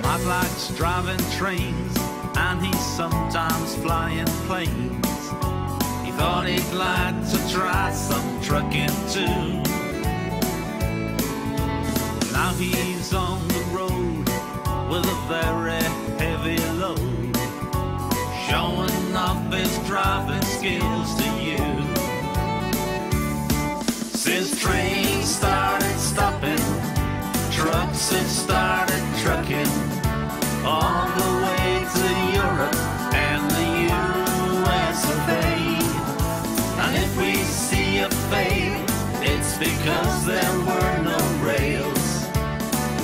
Mike likes driving trains, and he's sometimes flying planes. He thought he'd like to try some trucking too. Now he's on the road with a very heavy load, showing off his driving skills to you. Since trains started stopping, trucks have started trucking all the way to Europe and the US of A. And if we see a fade, it's because there were no rails.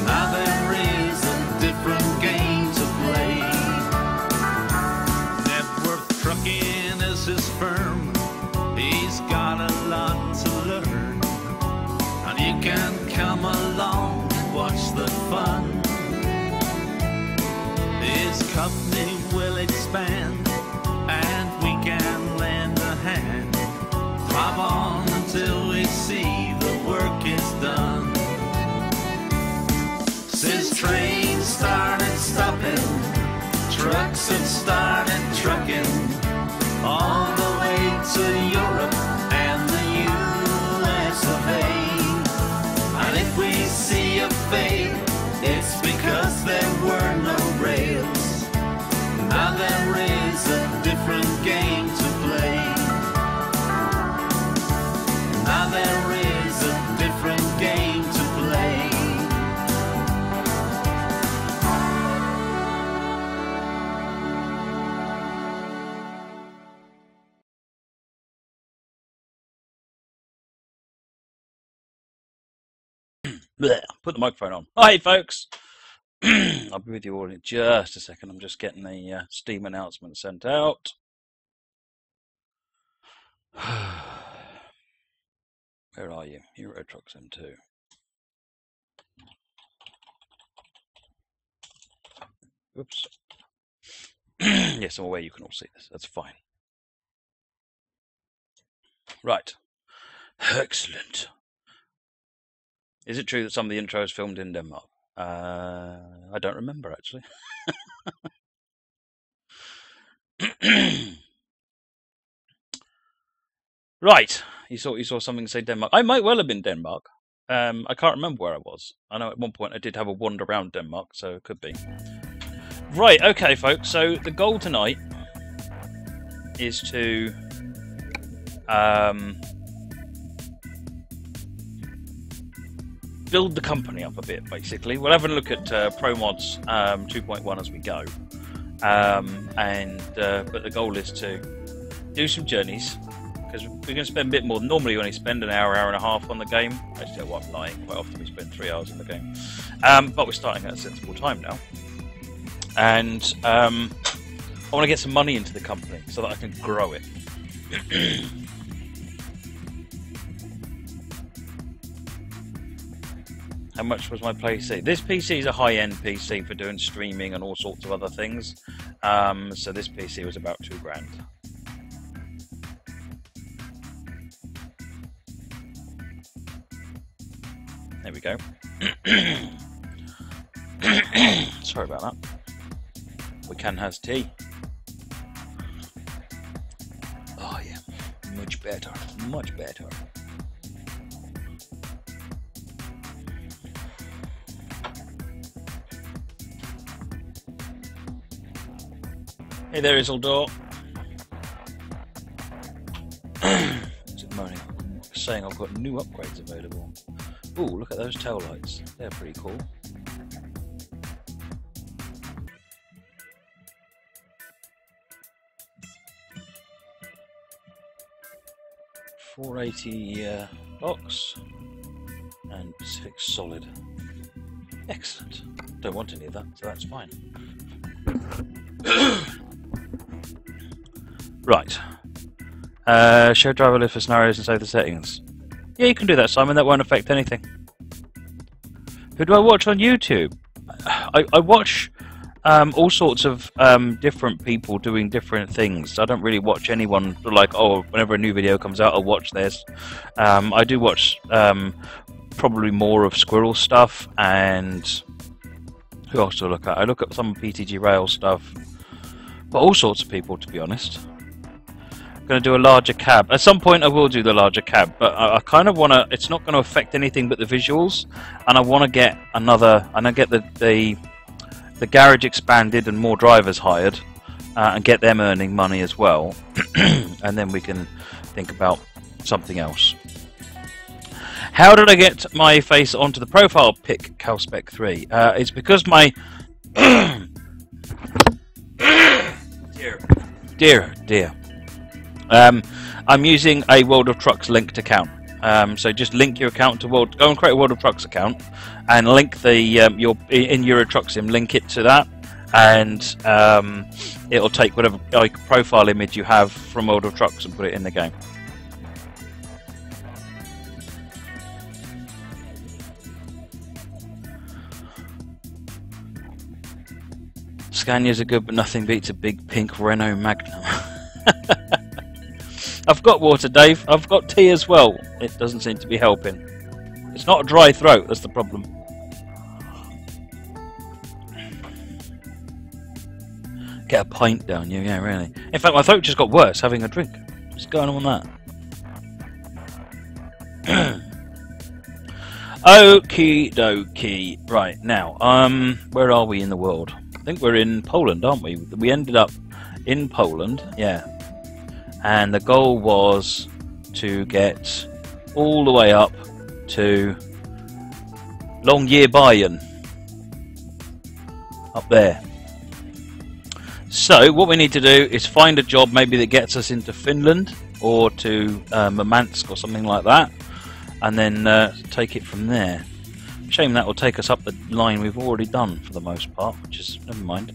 Now there is a different game to play. Network Trucking is his firm. He's got a lot to learn, and you can come along and watch the fun. His company will expand, and we can lend a hand. Drive on until we see the work is done. Since trains started stopping, trucks have started trucking all the way to Europe and the US of A. And if we see a fade, it's because there were no rails. Now there is a different game to play. Now there is a different game to play. Put the microphone on. Hi, folks. I'll be with you all in just a second. I'm just getting the Steam announcement sent out. Where are you? Euro Trucks M2. Oops. Yes, I'm aware you can all see this. That's fine. Right. Excellent. Is it true that some of the intros filmed in Denmark? I don't remember, actually. Right. You saw something say Denmark. I might well have been Denmark. I can't remember where I was. I know at one point I did have a wander around Denmark, so it could be. Right, okay, folks. So the goal tonight is to build the company up a bit, basically. We'll have a look at Promods 2.1 as we go, but the goal is to do some journeys, because we're going to spend a bit more. Normally we only spend an hour and a half on the game. Actually, I'm lying. Quite often we spend 3 hours on the game, but we're starting at a sensible time now, and I want to get some money into the company so that I can grow it. How much was my PC? This PC is a high-end PC for doing streaming and all sorts of other things. So this PC was about £2,000. There we go. Sorry about that. Wican has tea. Oh yeah, much better, much better. Hey there, Isildur. What's it moaning? Saying I've got new upgrades available. Ooh, look at those tail lights. They're pretty cool. $480 box and Pacific Solid. Excellent. Don't want any of that, so that's fine. Right. Show driver list for scenarios and save the settings. Yeah, you can do that, Simon. That won't affect anything. Who do I watch on YouTube? I watch all sorts of different people doing different things. I don't really watch anyone like, oh, whenever a new video comes out, I'll watch this. I do watch probably more of Squirrel stuff and Who else do I look at? I look at some PTG Rail stuff. But all sorts of people, to be honest. I'm going to do a larger cab. At some point I will do the larger cab, but I kind of want to... It's not going to affect anything but the visuals. And I want to get another... And I get the garage expanded and more drivers hired. And get them earning money as well. And then we can think about something else. How did I get my face onto the profile pic, CalSpec 3? It's because my... Dear. I'm using a World of Trucks linked account. So just link your account to World... Go and create a World of Trucks account. And link the... your in Euro Truck Sim, link it to that. And it'll take whatever profile image you have from World of Trucks and put it in the game. Scanias are good, but nothing beats a big pink Renault Magnum. I've got water, Dave. I've got tea as well. It doesn't seem to be helping. It's not a dry throat, that's the problem. Get a pint down you, yeah, really. In fact, my throat just got worse having a drink. What's going on with that? Okie dokie. Right, now, where are we in the world? I think we're in Poland, aren't we? We ended up in Poland, yeah. And the goal was to get all the way up to Longyearbyen. Up there. So, what we need to do is find a job maybe that gets us into Finland or to Murmansk or something like that. And then take it from there. Shame that will take us up the line we've already done for the most part, which is never mind.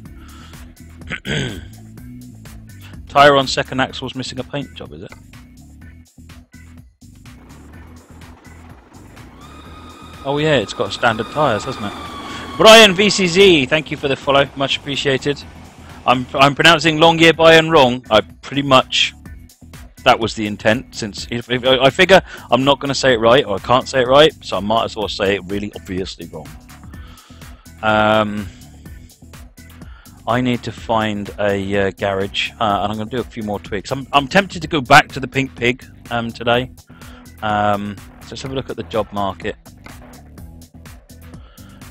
Tyre on second axle's missing a paint job, is it? Oh yeah, it's got standard tyres, hasn't it? Brian VCZ, thank you for the follow, much appreciated. I'm pronouncing Longyearbyen wrong. I pretty much... That was the intent, since if I figure I'm not going to say it right, or I can't say it right, so I might as well say it really obviously wrong. I need to find a garage, and I'm going to do a few more tweaks. I'm tempted to go back to the Pink Pig today. So let's have a look at the job market.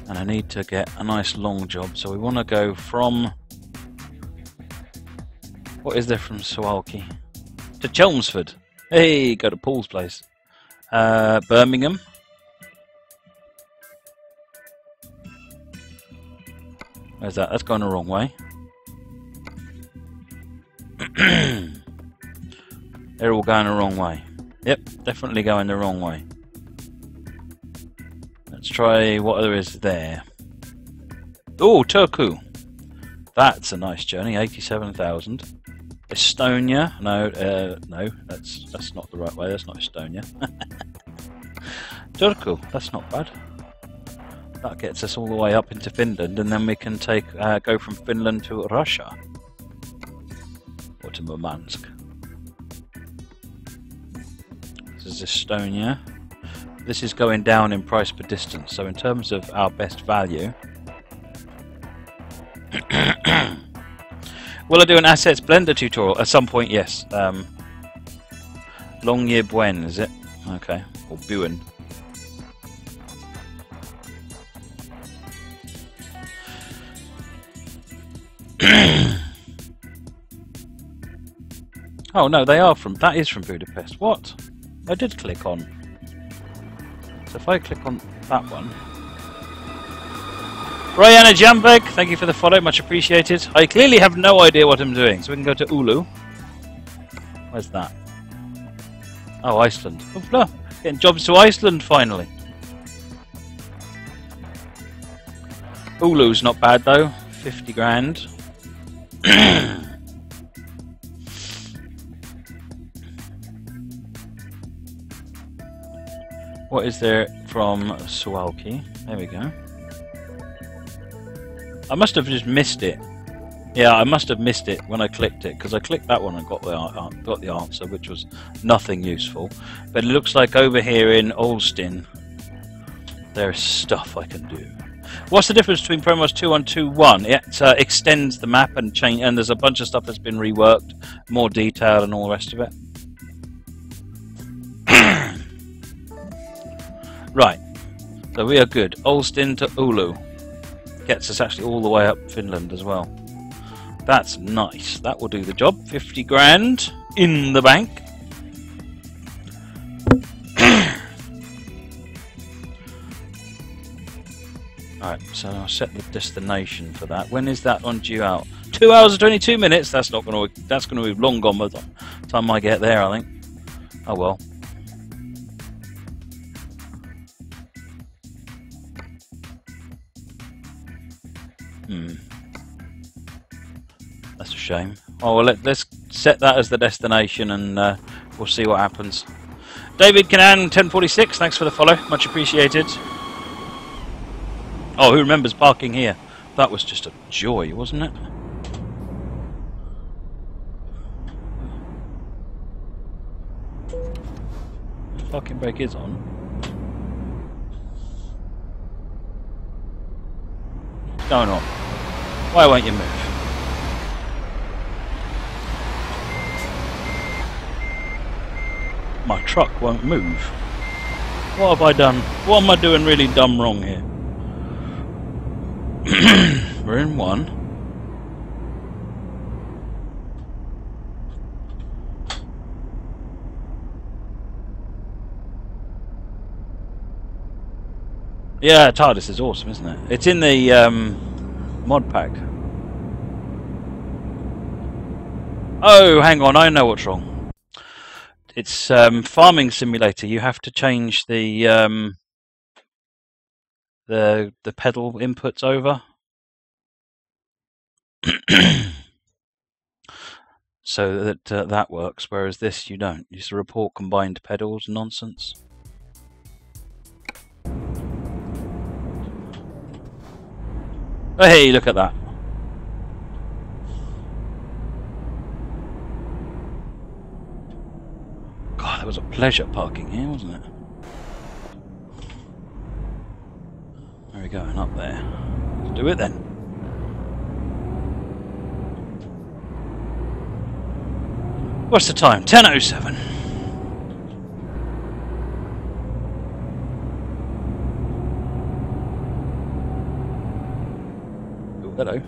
And I need to get a nice long job, so we want to go from... What is there from Suwalki? To Chelmsford. Hey, go to Paul's place. Birmingham. Where's that? That's going the wrong way. They're all going the wrong way. Yep, definitely going the wrong way. Let's try what there is there. Oh, Turku. That's a nice journey. 87,000. Estonia? No, no, that's not the right way. That's not Estonia. Turku, that's not bad. That gets us all the way up into Finland, and then we can take go from Finland to Russia or to Murmansk. This is Estonia. This is going down in price per distance. So in terms of our best value. Will I do an Assets Blender tutorial? At some point, yes. Longyearbyen, is it? Okay. Or Buen. Oh no, they are from... That is from Budapest. What? I did click on... So if I click on that one... Royana Jambek, thank you for the follow, much appreciated. I clearly have no idea what I'm doing, so we can go to Oulu. Where's that? Oh, Iceland. Oh, no. Getting jobs to Iceland, finally. Oulu's not bad, though. 50 grand. What is there from Suwalki? There we go. I must have just missed it. Yeah, I must have missed it when I clicked it, because I clicked that one and got the answer, which was nothing useful. But it looks like over here in Olsztyn, there's stuff I can do. What's the difference between Promods 2 and 2.1? It extends the map and change, and there's a bunch of stuff that's been reworked, more detailed, and all the rest of it. Right, so we are good. Olstin to Oulu gets us actually all the way up Finland as well. That's nice. That will do the job. 50 grand in the bank. Alright, so I'll set the destination for that. When is that on due out? 2 hours and 22 minutes. That's not going to. That's going to be long gone by the time I get there, I think. Oh well. That's a shame. Oh well, let's set that as the destination, and we'll see what happens. David Canan, 1046. Thanks for the follow. Much appreciated. Oh, who remembers parking here? That was just a joy, wasn't it? The parking brake is on. What's going on? Why won't you move? My truck won't move. What have I done? What am I doing really dumb wrong here? We're in one. Yeah, TARDIS is awesome, isn't it? It's in the mod pack. Oh, hang on, I know what's wrong. It's farming simulator. You have to change the pedal inputs over. So that that works, whereas this you don't. You just report combined pedals nonsense. Hey, look at that. God, that was a pleasure parking here, wasn't it? There we go, and up there. Let's do it then. What's the time? 10:07. Oh, hello.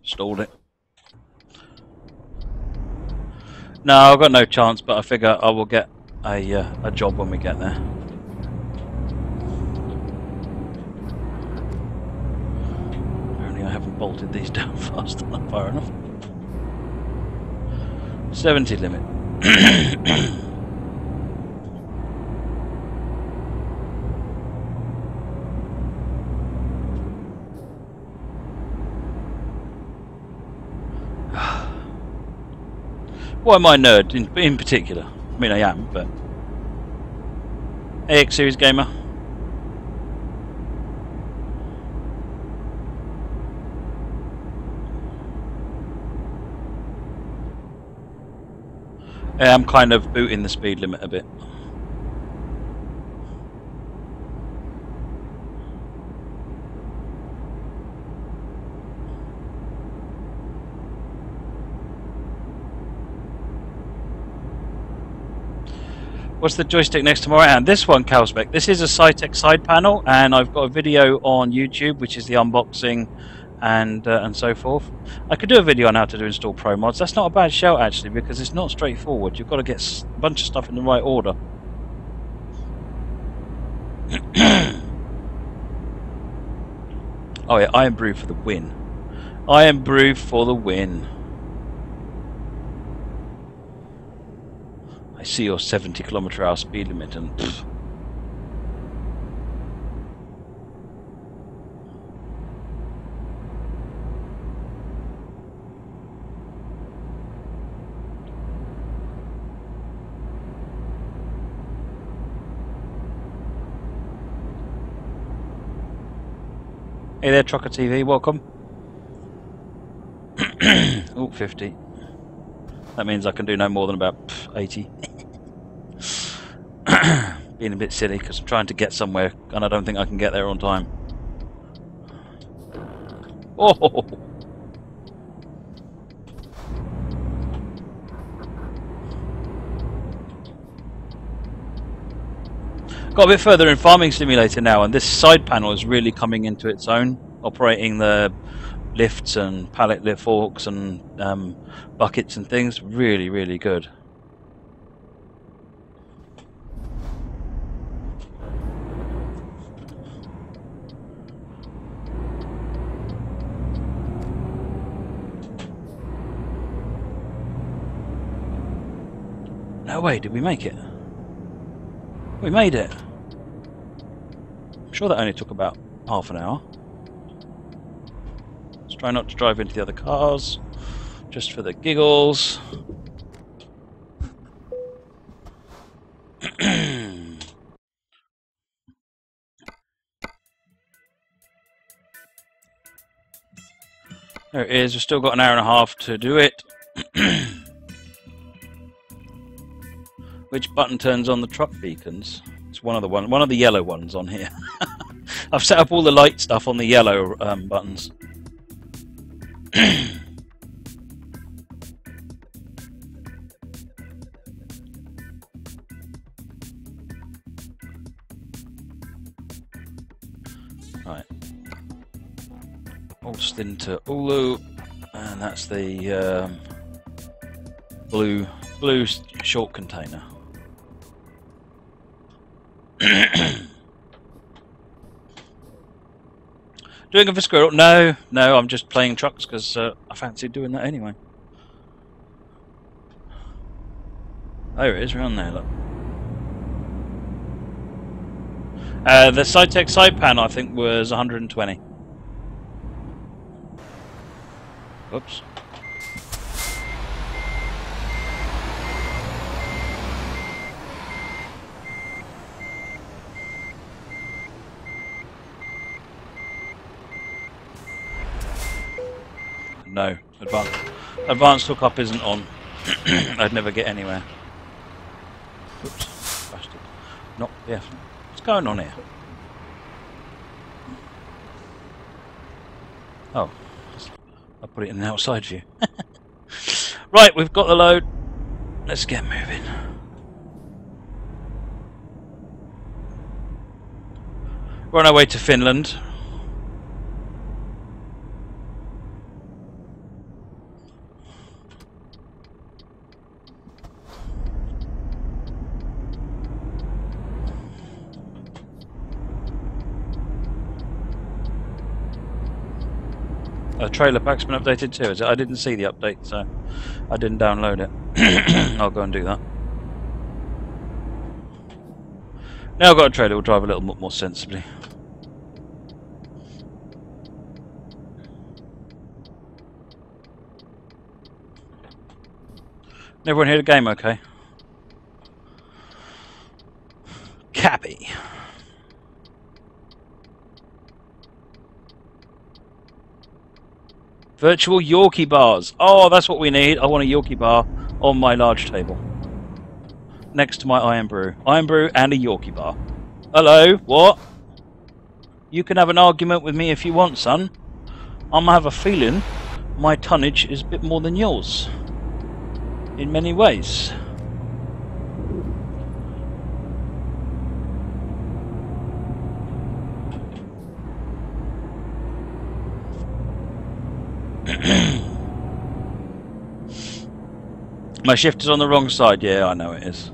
Stalled it. No, I've got no chance, but I figure I will get a job when we get there. Apparently I haven't bolted these down fast enough, far enough. 70 limit. Why am I a nerd in particular? I mean, I am, but AX Series Gamer. I'm kind of booting the speed limit a bit. What's the joystick next to my right hand? This one, Calspec. This is a Cytec side panel, and I've got a video on YouTube, which is the unboxing and so forth. I could do a video on how to install Promods. That's not a bad shout actually, because it's not straightforward. You've got to get a bunch of stuff in the right order. Oh yeah, I am Brew for the win. I am Brew for the win. I see your 70 km/h speed limit and pfft. Hey there, Trucker TV, welcome. Oh, 50. That means I can do no more than about 80. being a bit silly because I'm trying to get somewhere and I don't think I can get there on time. Oh! Got a bit further in Farming Simulator now, and this side panel is really coming into its own, operating the lifts and pallet lift forks and buckets and things. Really, really good. No way, did we make it? We made it. I'm sure that only took about half an hour. Let's try not to drive into the other cars, just for the giggles. There it is, we've still got an hour and a half to do it. Which button turns on the truck beacons? It's one of the yellow ones on here. I've set up all the light stuff on the yellow buttons. Right. Pulsed into Ulu, and that's the blue short container. Doing it for squirrel? No, I'm just playing trucks because I fancy doing that anyway. There it is, around there, look. The SciTech side panel, I think, was 120. Oops. No, advanced hookup isn't on. I'd never get anywhere. Oops, bastard. Not yeah. What's going on here? Oh, I put it in the outside view. Right, we've got the load. Let's get moving. We're on our way to Finland. Trailer pack's been updated too, is it? I didn't see the update, so I didn't download it. I'll go and do that. Now I've got a trailer, we'll drive a little more sensibly. Everyone hear the game okay? Cappy. Virtual Yorkie bars. Oh, that's what we need. I want a Yorkie bar on my large table. Next to my Iron Brew. Iron Brew and a Yorkie bar. Hello, what? You can have an argument with me if you want, son. I have a feeling my tonnage is a bit more than yours. In many ways. My shift is on the wrong side. Yeah, I know it is.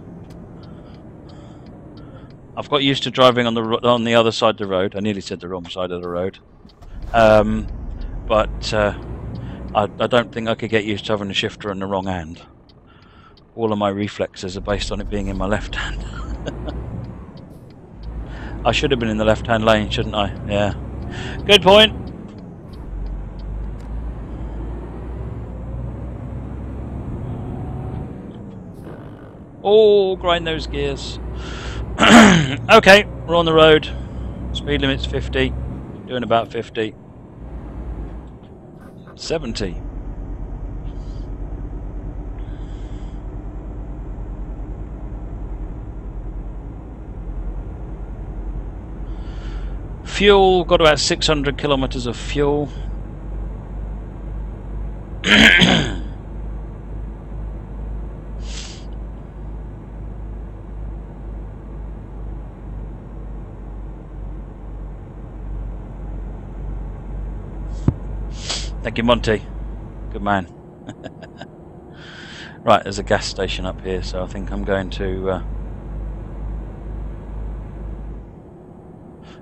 I've got used to driving on the other side of the road. I nearly said the wrong side of the road, but I don't think I could get used to having a shifter in the wrong hand. All of my reflexes are based on it being in my left hand. I should have been in the left-hand lane, shouldn't I? Yeah. Good point. Oh, grind those gears. Okay, we're on the road. Speed limit's 50. Doing about 50. 70. Fuel, got about 600 kilometers of fuel. Thank you, Monty. Good man. Right, there's a gas station up here, so I think I'm going to...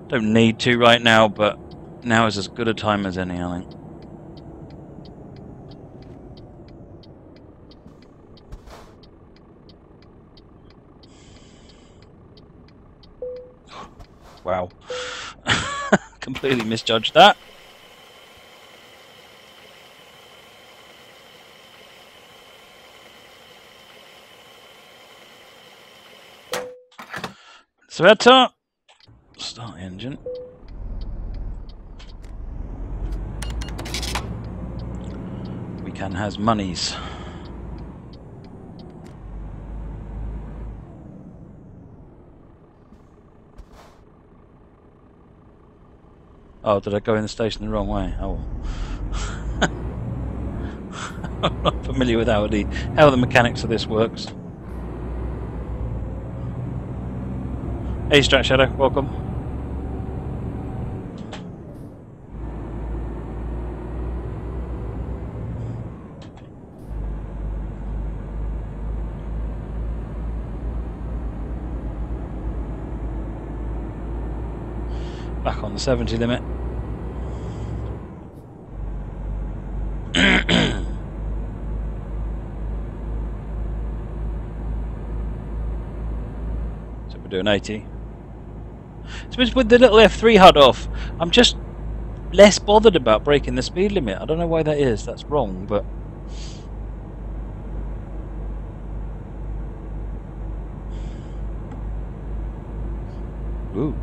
don't need to right now, but now is as good a time as any, I think. Wow. Completely misjudged that. Sveta, start engine. We can has monies. Oh, did I go in the station the wrong way? Oh well. I'm not familiar with how the mechanics of this works. Hey, Strat Shadow, welcome. Back on the 70 limit. So we're doing 80. So with the little F3 HUD off, I'm just less bothered about breaking the speed limit. I don't know why that is. That's wrong, but... Ooh.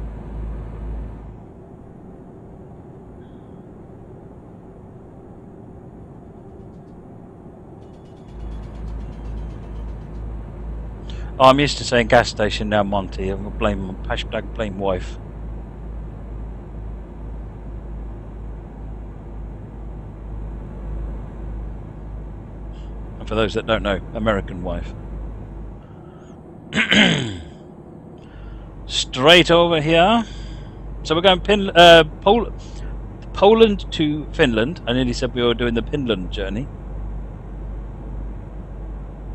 Oh, I'm used to saying gas station now, Monty. I'm gonna blame wife. And for those that don't know, American wife. Straight over here. So we're going Poland to Finland. I nearly said we were doing the Finland journey.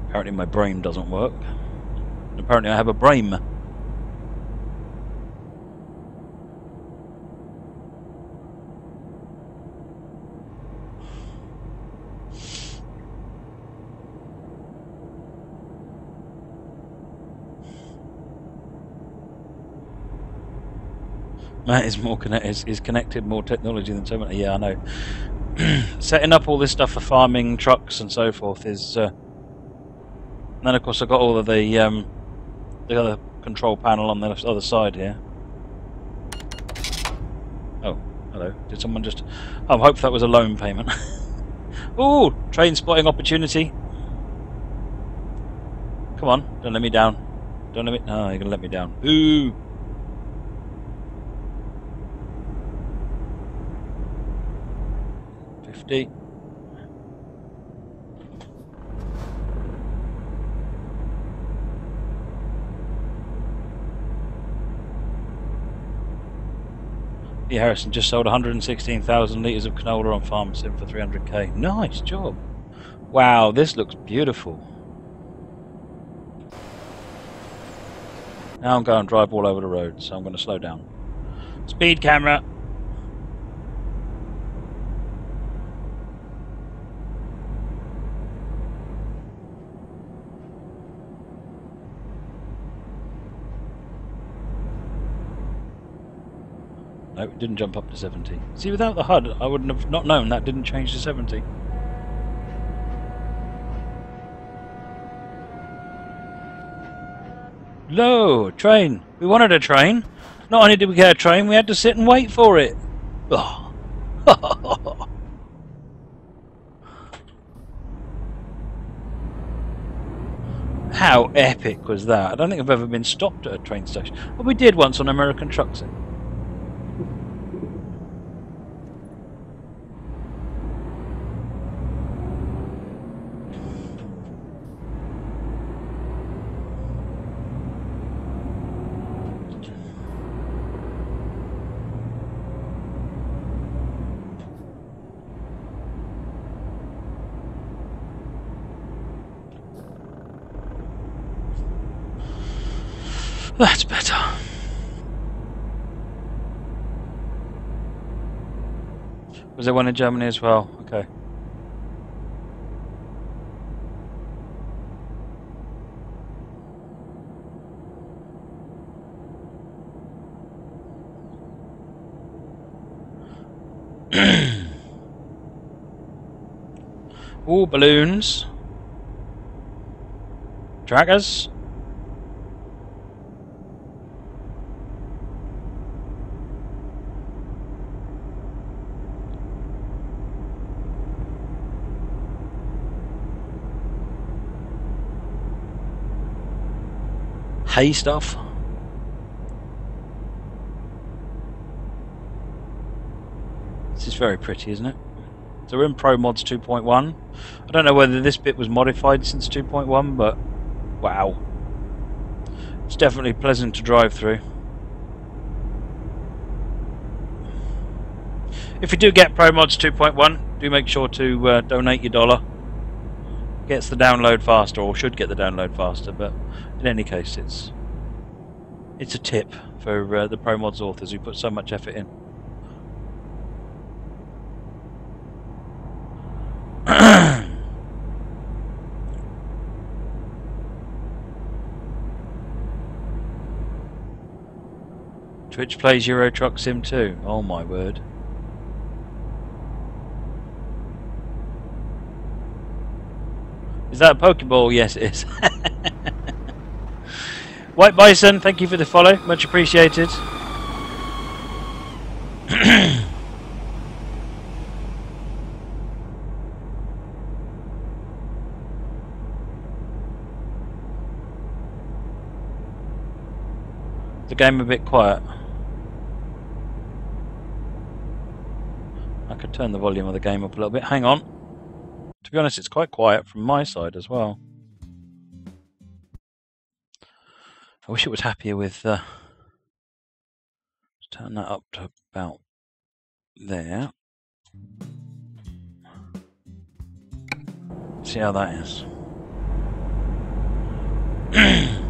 Apparently my brain doesn't work. Apparently I have a brain. Matt is more is connected, more technology than so many. Yeah, I know. Setting up all this stuff for farming, trucks, and so forth is. And then of course I've got all of the other control panel on the other side here. Oh, hello. Did someone just... Oh, I hope that was a loan payment. Ooh, train spotting opportunity. Come on, don't let me down. Don't let me... No, you're going to let me down. Ooh. $50. Harrison just sold 116,000 litres of canola on farm sim for 300k. Nice job. Wow, this looks beautiful. Now I'm going to drive all over the road, so I'm going to slow down. Speed camera. No, it didn't jump up to 70. See, without the HUD, I wouldn't have not known that didn't change to 70. Lo, train. We wanted a train. Not only did we get a train, we had to sit and wait for it. Oh. How epic was that? I don't think I've ever been stopped at a train station. But we did once on American Truck Sim. That's better. Was there one in Germany as well? Okay. Ooh, balloons. Trackers. Hay stuff. This is very pretty, isn't it? So we're in Promods 2.1. I don't know whether this bit was modified since 2.1, but wow. It's definitely pleasant to drive through. If you do get Promods 2.1, do make sure to donate your dollar. Gets the download faster, or should get the download faster, but in any case it's a tip for the Promods authors who put so much effort in. Twitch plays Euro Truck Sim 2. Oh my word. Is that a Pokeball? Yes, it is. White Bison, thank you for the follow. Much appreciated. The game a bit quiet. I could turn the volume of the game up a little bit. Hang on. To be honest, it's quite quiet from my side as well. I wish it was happier with... Let's turn that up to about there. See how that is.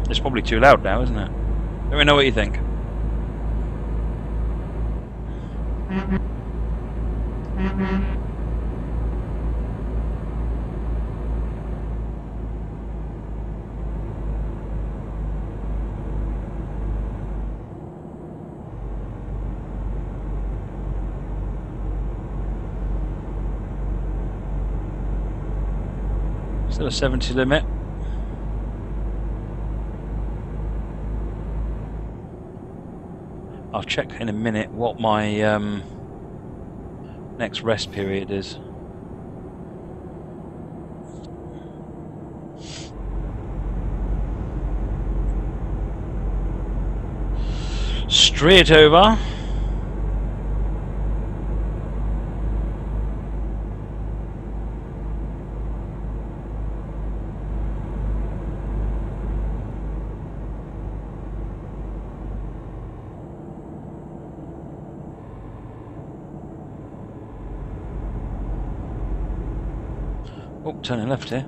It's probably too loud now, isn't it? Let me know what you think. Still a 70 limit. I'll check in a minute what my next rest period is. Straight over. Oh, turning left here.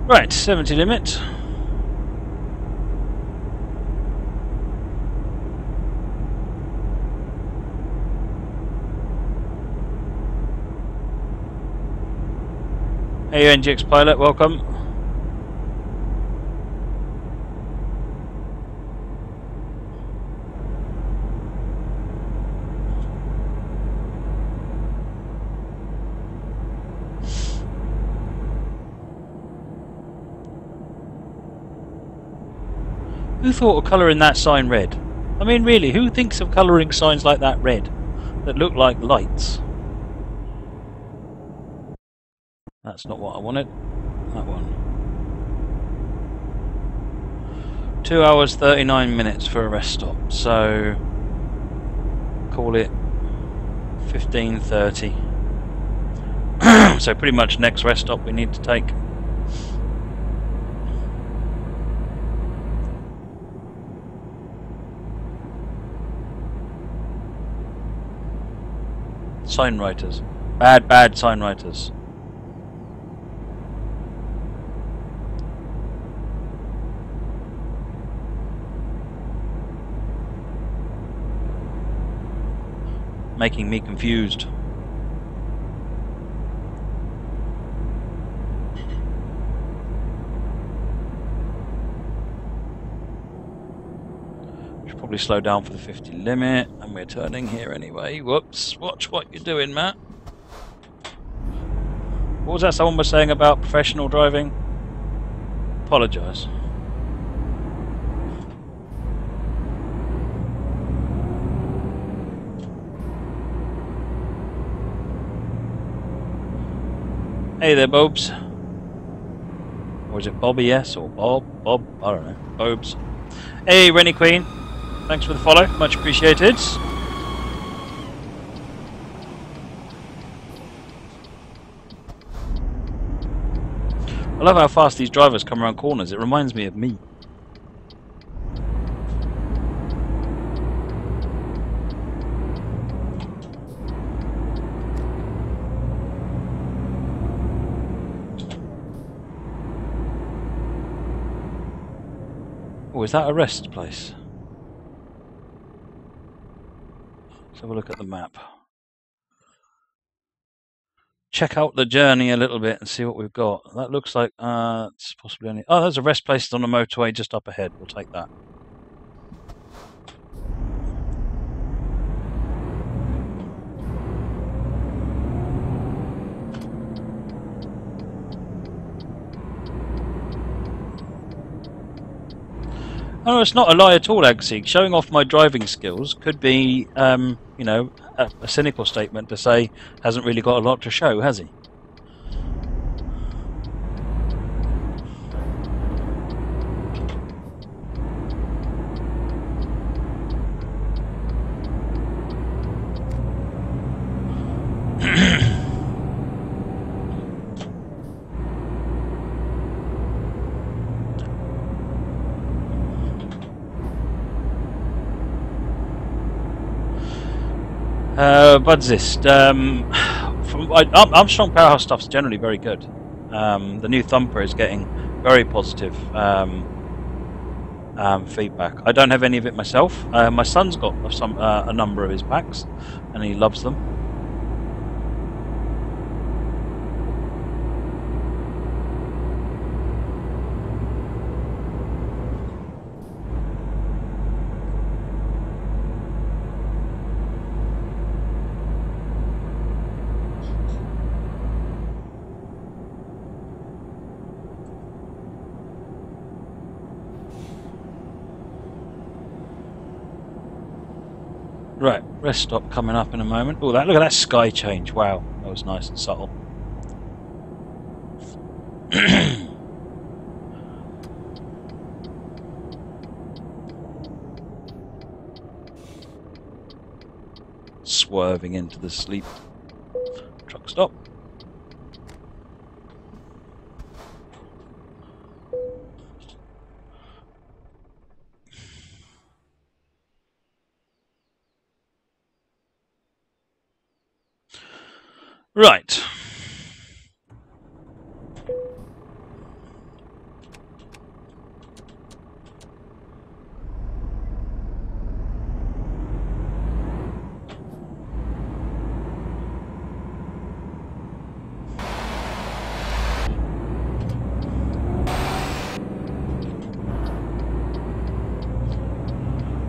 Right, 70 limit. Hey NGX Pilot, welcome. Who thought of colouring that sign red? I mean really, who thinks of colouring signs like that red? That look like lights? That's not what I wanted. That one. 2 hours 39 minutes for a rest stop, so call it 15:30. So pretty much next rest stop we need to take. Sign writers. Bad sign writers. Making me confused. Should probably slow down for the 50 limit, and we're turning here anyway. Whoops, watch what you're doing, Matt. What was that someone was saying about professional driving? Apologise. Hey there, Bobs. Or is it Bobby S or Bob? Bob? I don't know. Bobs. Hey, Rennie Queen. Thanks for the follow. Much appreciated. I love how fast these drivers come around corners. It reminds me of me. Oh, is that a rest place? Let's have a look at the map. Check out the journey a little bit and see what we've got. That looks like it's possibly only... Oh, there's a rest place on the motorway just up ahead. We'll take that. Oh, it's not a lie at all, Agsig. Showing off my driving skills could be, you know, a cynical statement to say hasn't really got a lot to show, has he? Budzist. Armstrong Powerhouse stuff's generally very good. The new Thumper is getting very positive feedback. I don't have any of it myself. My son's got a number of his packs, and he loves them. Right, rest stop coming up in a moment. Oh, look at that sky change. Wow, that was nice and subtle. Swerving into the sleep. Truck stop. Right.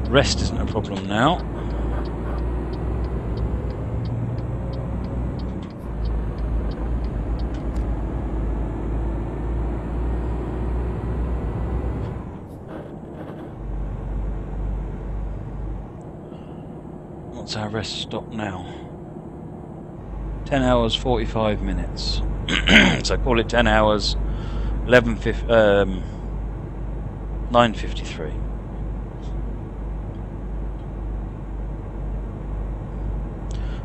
Rest isn't a problem now. What's our rest stop now? 10 hours 45 minutes. So call it 10 hours 9:53.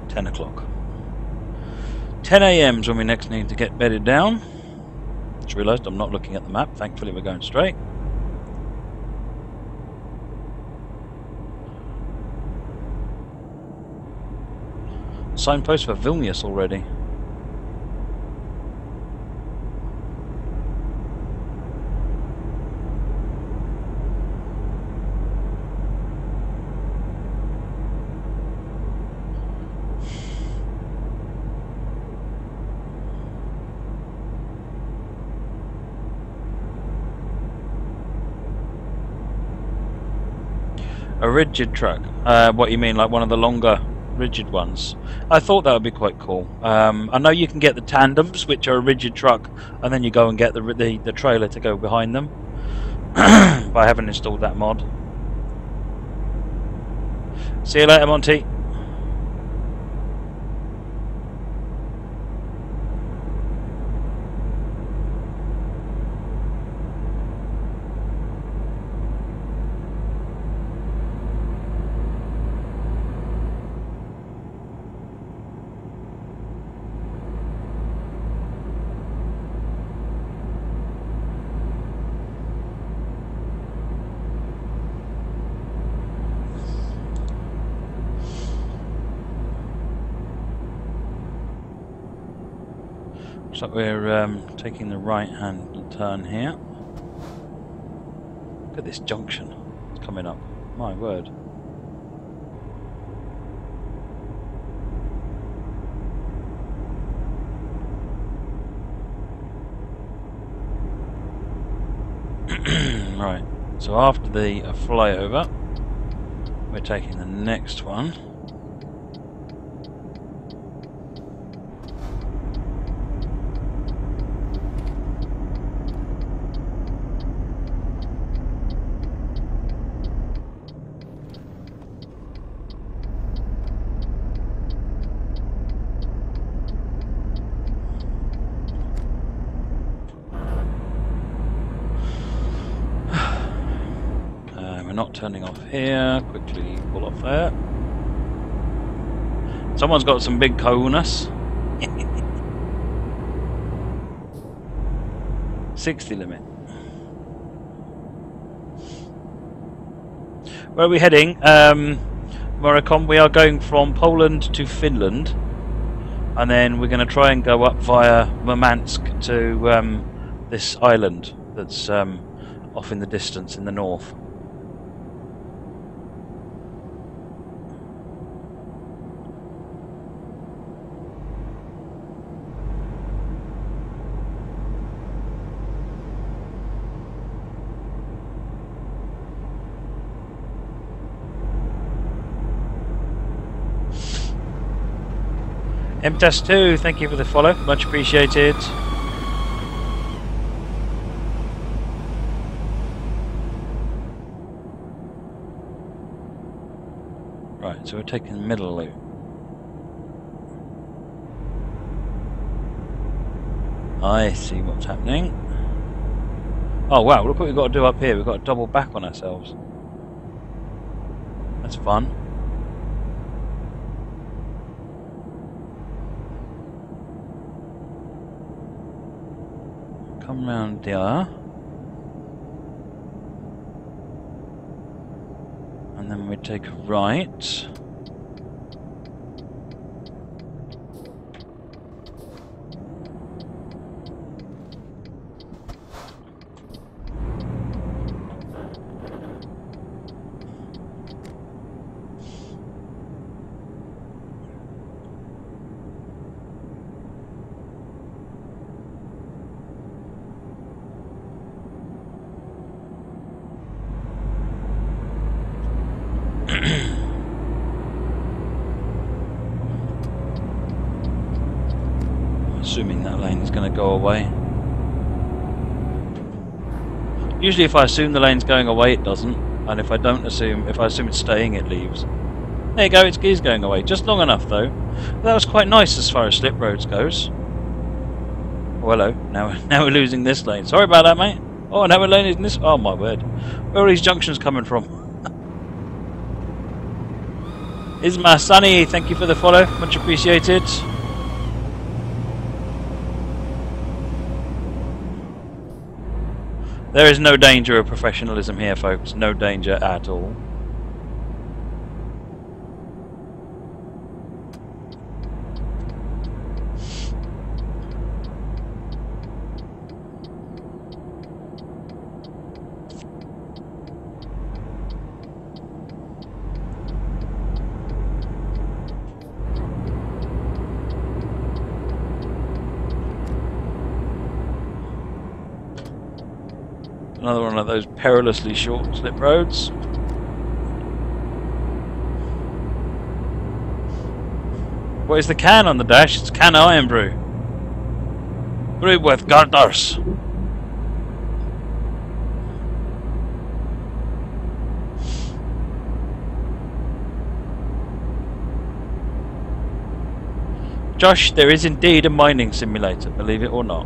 $10 o'clock. 10 a.m. is when we next need to get bedded down. Just realised I'm not looking at the map. Thankfully we're going straight. Signpost for Vilnius already. A rigid truck. What you mean, like one of the longer rigid ones? I thought that would be quite cool. I know you can get the tandems, which are a rigid truck, and then you go and get the trailer to go behind them. But I haven't installed that mod. See you later, Monty. Looks like we're taking the right-hand turn here. Look at this junction coming up. My word. Right, so after the flyover, we're taking the next one. Not turning off here, quickly pull off there. Someone's got some big coolness. 60 limit. Where are we heading? Moricon, we are going from Poland to Finland, and then we're going to try and go up via Murmansk to this island that's off in the distance in the north. MTest2, thank you for the follow, much appreciated. Right, so we're taking the middle loop. I see what's happening. Oh wow, look what we've got to do up here. We've got to double back on ourselves. That's fun. Come round here. And then we take a right. Assuming that lane is going to go away. Usually if I assume the lane's going away, it doesn't. And if I don't assume, if I assume it's staying, it leaves. There you go, it is going away. Just long enough though. But that was quite nice as far as slip roads goes. Oh hello, now we're losing this lane. Sorry about that, mate. Oh, now we're losing this. Oh my word. Where are these junctions coming from? Isma Sunny, thank you for the follow. Much appreciated. There is no danger of professionalism here, folks. No danger at all. Another one of those perilously short slip roads. What is the can on the dash? It's a can of iron brew. Brewed with garters. Josh, there is indeed a mining simulator, believe it or not.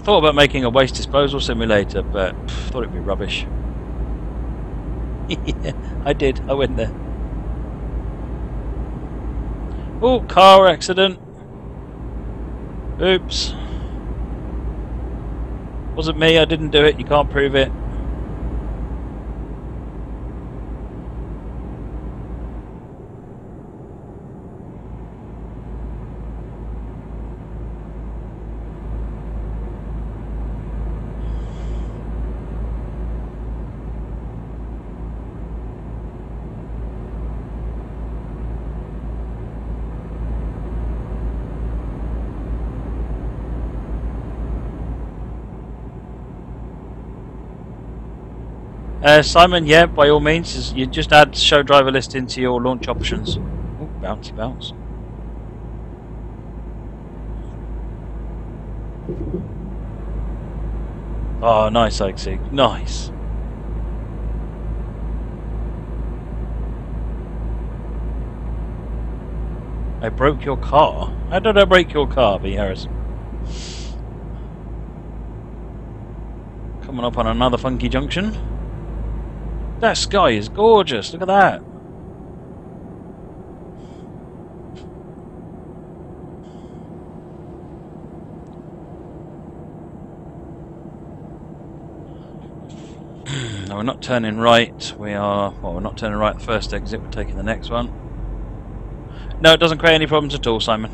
Thought about making a waste disposal simulator, but thought it'd be rubbish. Yeah, I did. I went there. Oh, car accident. Oops. Wasn't me, I didn't do it, you can't prove it. Simon, yeah, by all means, you just add show driver list into your launch options. Oh, bouncy bounce. Oh, nice, Oaksy. Nice. I broke your car? How did I break your car, B. Harris? Coming up on another funky junction. That sky is gorgeous, look at that. No, we're not turning right, we are, well, we're not turning right at the first exit, we're taking the next one. No, it doesn't create any problems at all, Simon.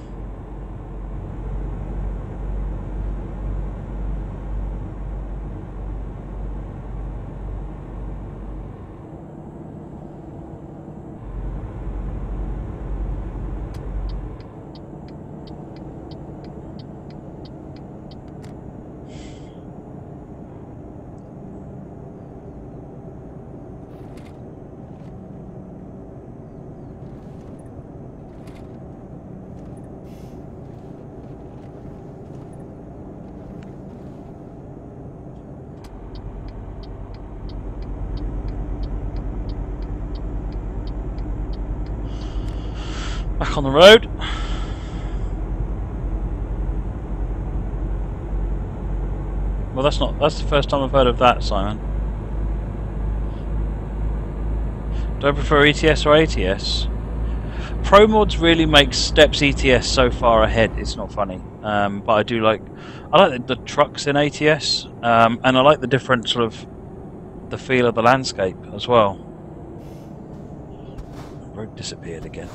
Back on the road. Well, that's the first time I've heard of that, Simon. Do I prefer ETS or ATS? Promods really makes Steps ETS so far ahead, it's not funny. But I like the trucks in ATS, and I like the different sort of the feel of the landscape as well. The road disappeared again.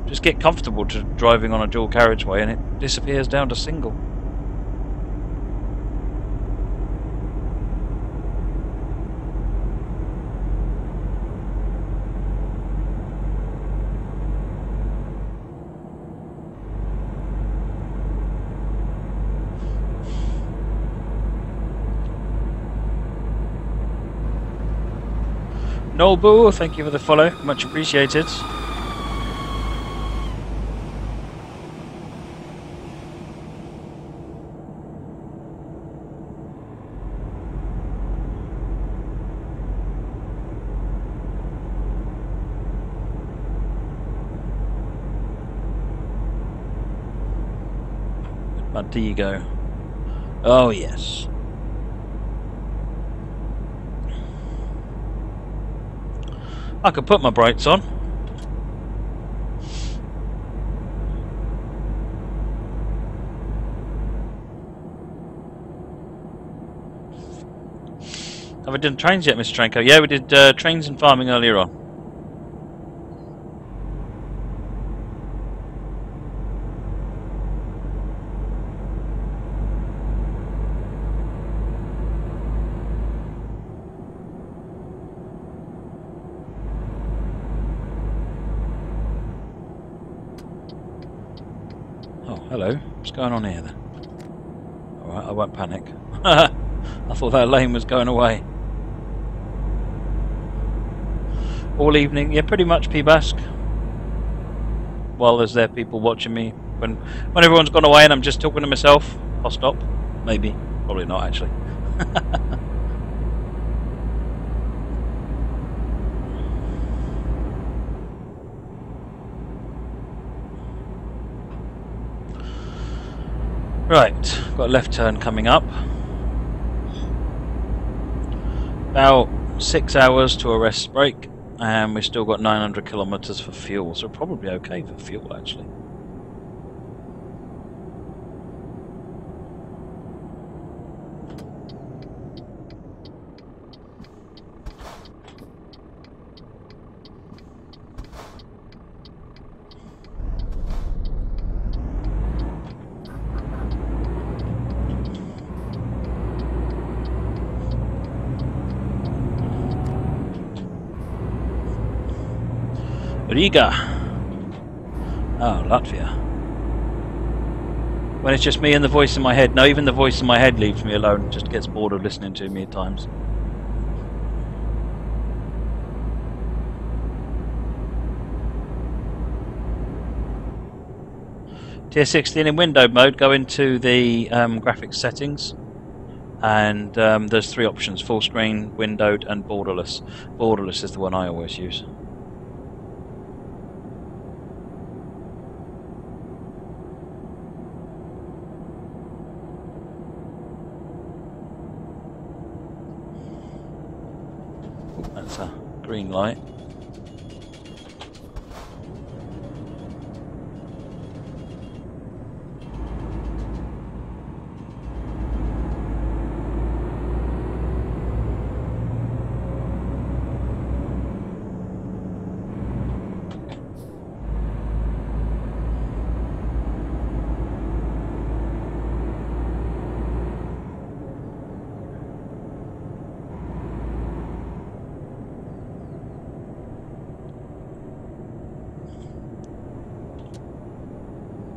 Just get comfortable to driving on a dual carriageway and it disappears down to single. Noel Boo, thank you for the follow, much appreciated. Do you go? Oh yes. I could put my brights on. Have we done trains yet, Mr. Tranko? Yeah, we did trains and farming earlier on. Oh, hello. What's going on here then? Alright, I won't panic. I thought that lane was going away. All evening, yeah, pretty much P-Basque. While there's there people watching me. When everyone's gone away and I'm just talking to myself, I'll stop. Maybe. Probably not, actually. Right, got a left turn coming up. About 6 hours to a rest break, and we've still got 900 kilometers for fuel, so probably okay for fuel actually. Riga. Oh, Latvia. When it's just me and the voice in my head. No, even the voice in my head leaves me alone. Just gets bored of listening to me at times. Tier 16 in windowed mode. Go into the graphics settings. And there's 3 options. Full screen, windowed and borderless. Borderless is the one I always use. That's a green light.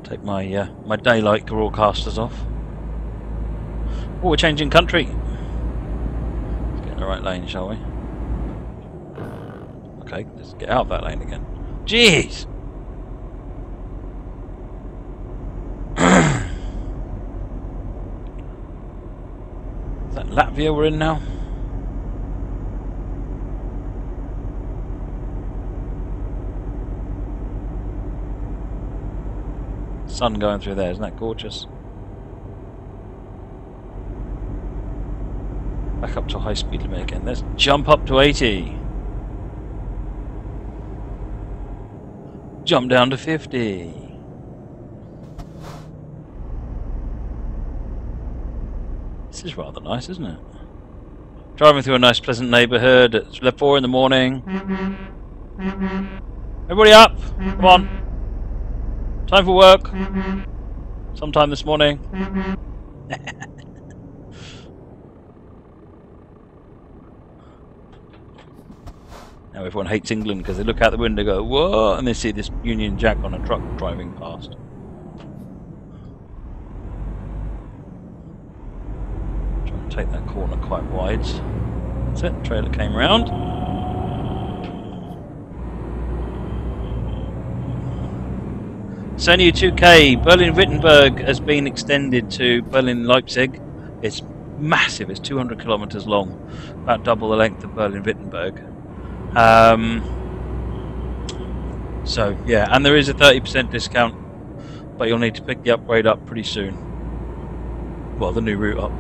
Take my my daylight broadcasters off. Oh, we're changing country. Let's get in the right lane, shall we? Okay, let's get out of that lane again. Jeez! Is that Latvia we're in now? Sun going through there, isn't that gorgeous? Back up to high speed limit again. Let's jump up to 80. Jump down to 50. This is rather nice, isn't it? Driving through a nice pleasant neighbourhood at 4 in the morning. Everybody up! Come on! Time for work. Sometime this morning. Now everyone hates England because they look out the window and go, whoa, and they see this Union Jack on a truck driving past. Try and take that corner quite wide. That's it, trailer came round. Sony 2K, Berlin-Wittenberg has been extended to Berlin-Leipzig. It's massive, it's 200 kilometers long, about double the length of Berlin-Wittenberg. So, yeah, and there is a 30% discount, but you'll need to pick the upgrade up pretty soon. Well, the new route up.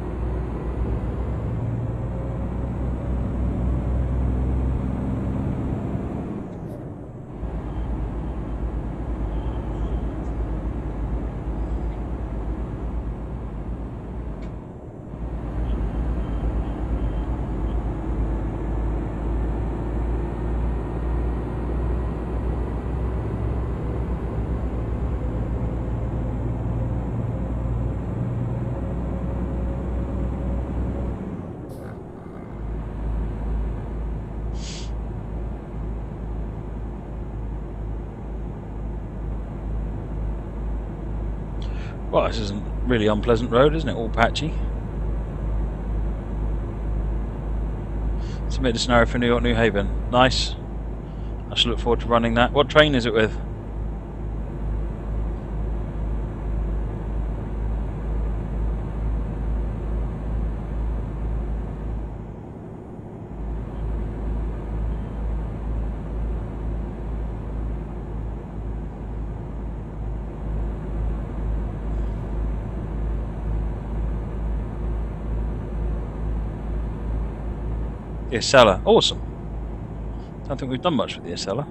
Well, this is a really unpleasant road, isn't it? All patchy. Submit the scenario for New York, New Haven. Nice. I shall look forward to running that. What train is it with? The Acela. Awesome. Don't think we've done much with the Acela.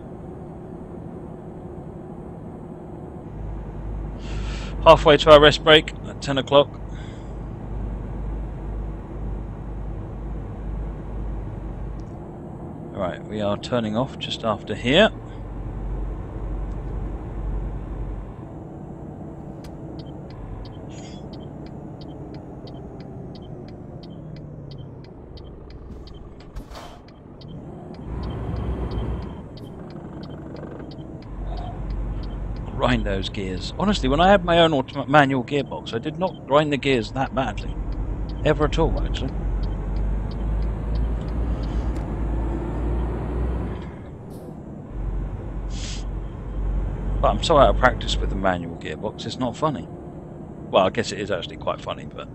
Halfway to our rest break at 10 o'clock. Alright, we are turning off just after here. Grind those gears. Honestly, when I had my own manual gearbox, I did not grind the gears that badly. Ever at all, actually. But I'm so out of practice with the manual gearbox, it's not funny. Well, I guess it is actually quite funny, but...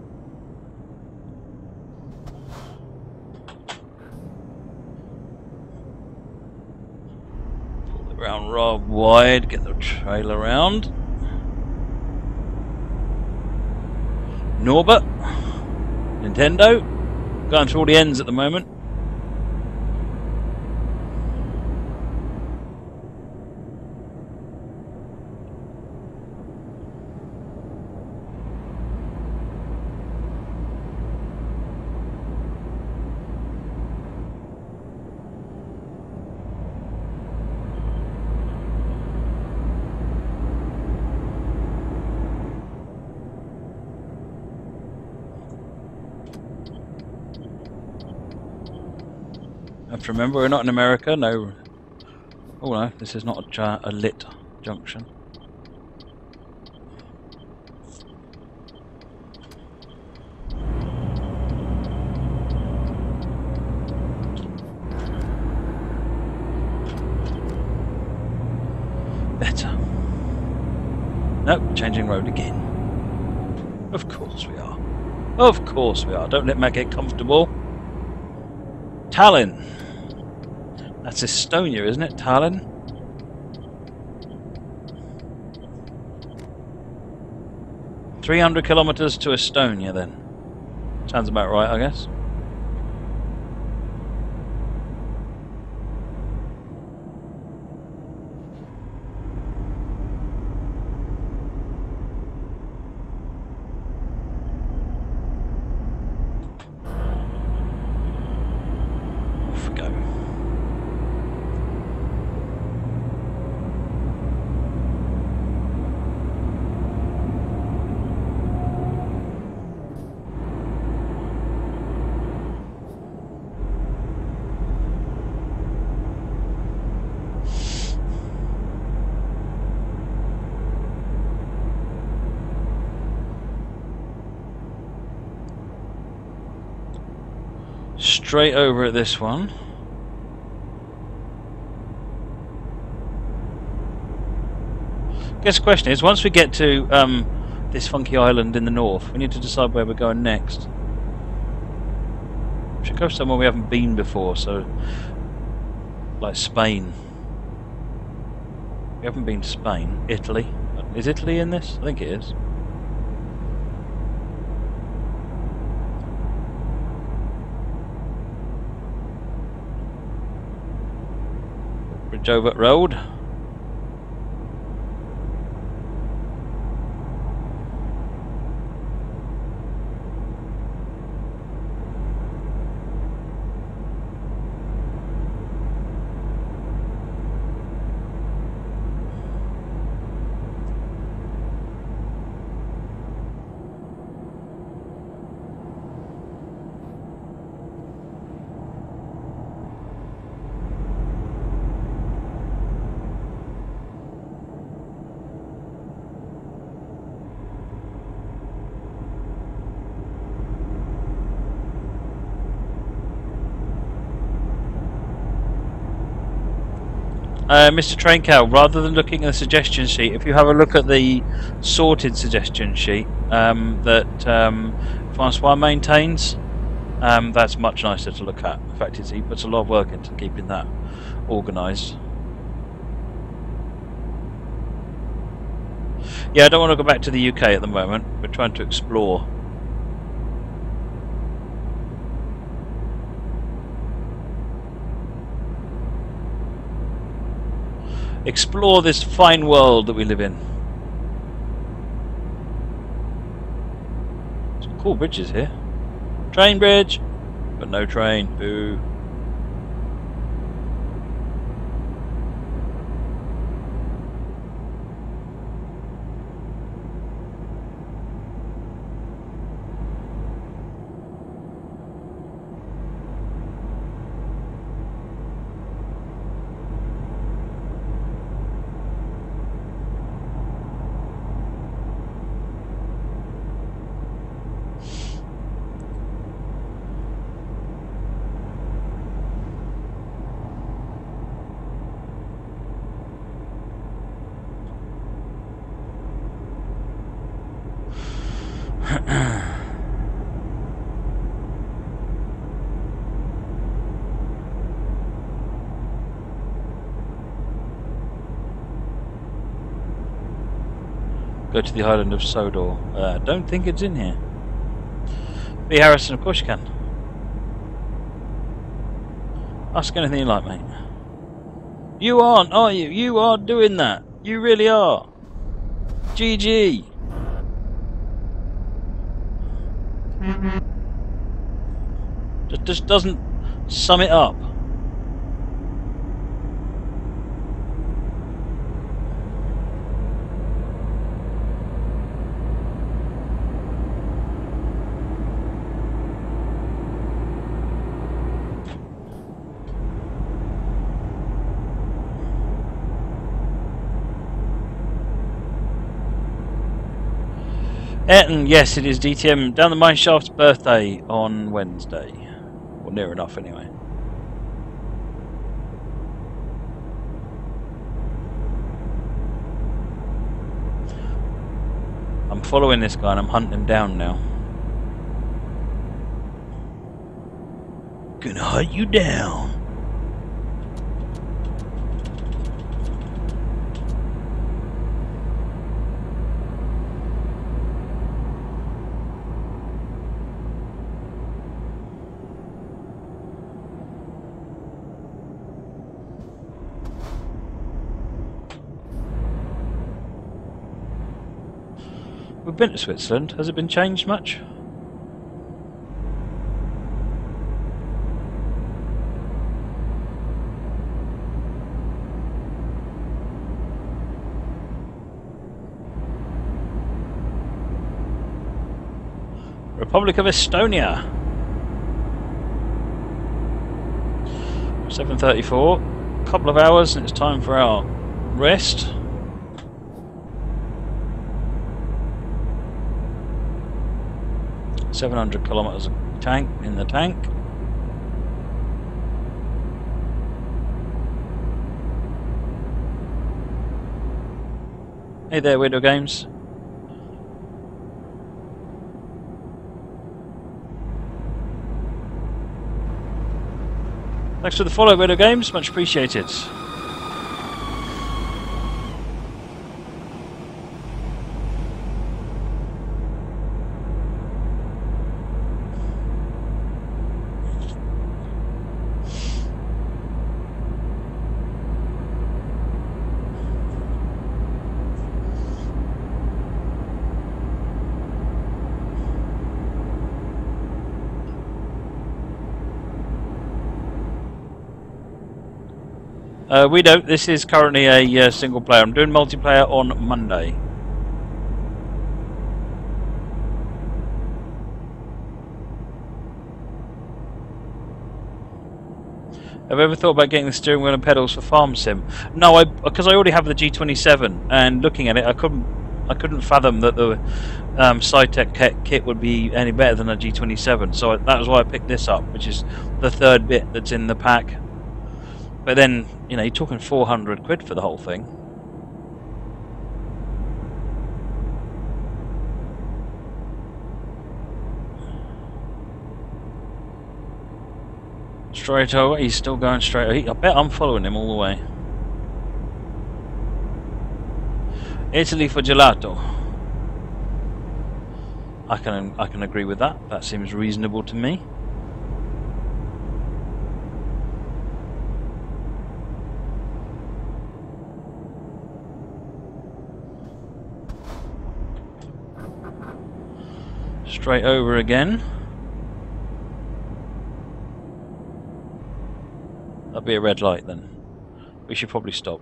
pull it round rather wide, get the trailer around. Norbert. Nintendo. Going through all the ends at the moment. Have to remember, we're not in America, no. Oh no, this is not a lit junction. Better. Nope, changing road again. Of course we are. Of course we are. Don't let Matt get comfortable. Tallinn. That's Estonia, isn't it? Tallinn? $300 to Estonia, then. Sounds about right, I guess. Off we go. Straight over at this one. Guess the question is, once we get to this funky island in the north, we need to decide where we're going next. We should go somewhere we haven't been before, so like Spain. We haven't been to Spain. Italy. Is Italy in this? I think it is. Bridgeover Road. Mr. Traincow, rather than looking at the suggestion sheet, if you have a look at the sorted suggestion sheet that Francois maintains, that's much nicer to look at. In fact, he puts a lot of work into keeping that organised. Yeah, I don't want to go back to the UK at the moment. We're trying to explore. Explore this fine world that we live in. Some cool bridges here. Train bridge, but no train. Boo. Go to the island of Sodor. Don't think it's in here. B. Harrison, of course you can. Ask anything you like, mate. You aren't, are you? You are doing that. You really are. GG. Just doesn't sum it up. Ayrton, yes, it is DTM down the mineshaft's birthday on Wednesday. Or near enough, anyway. I'm following this guy and I'm hunting him down now. Gonna hunt you down. We've been to Switzerland. Has it been changed much? Republic of Estonia. 7:34. Couple of hours and it's time for our rest. $700 kilometers of tank in the tank. Hey there, Widow Games. Thanks for the follow, Widow Games. Much appreciated. We don't. This is currently a single player. I'm doing multiplayer on Monday. Have you ever thought about getting the steering wheel and pedals for Farm Sim? No, because I already have the G27, and looking at it, I couldn't fathom that the SciTech kit would be any better than a G27. So that was why I picked this up, which is the third bit that's in the pack. But then, you know, you're talking 400 quid for the whole thing. Straight over, he's still going straight over. I bet I'm following him all the way. Italy for gelato. I can agree with that. That seems reasonable to me. Straight over again. That'll be a red light then. We should probably stop.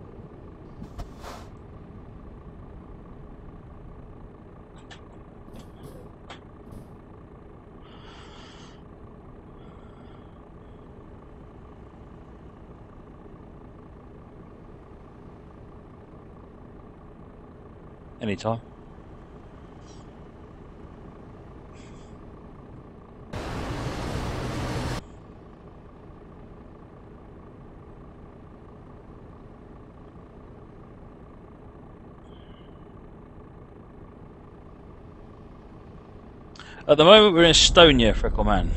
Anytime. At the moment we're in Estonia, Freckleman.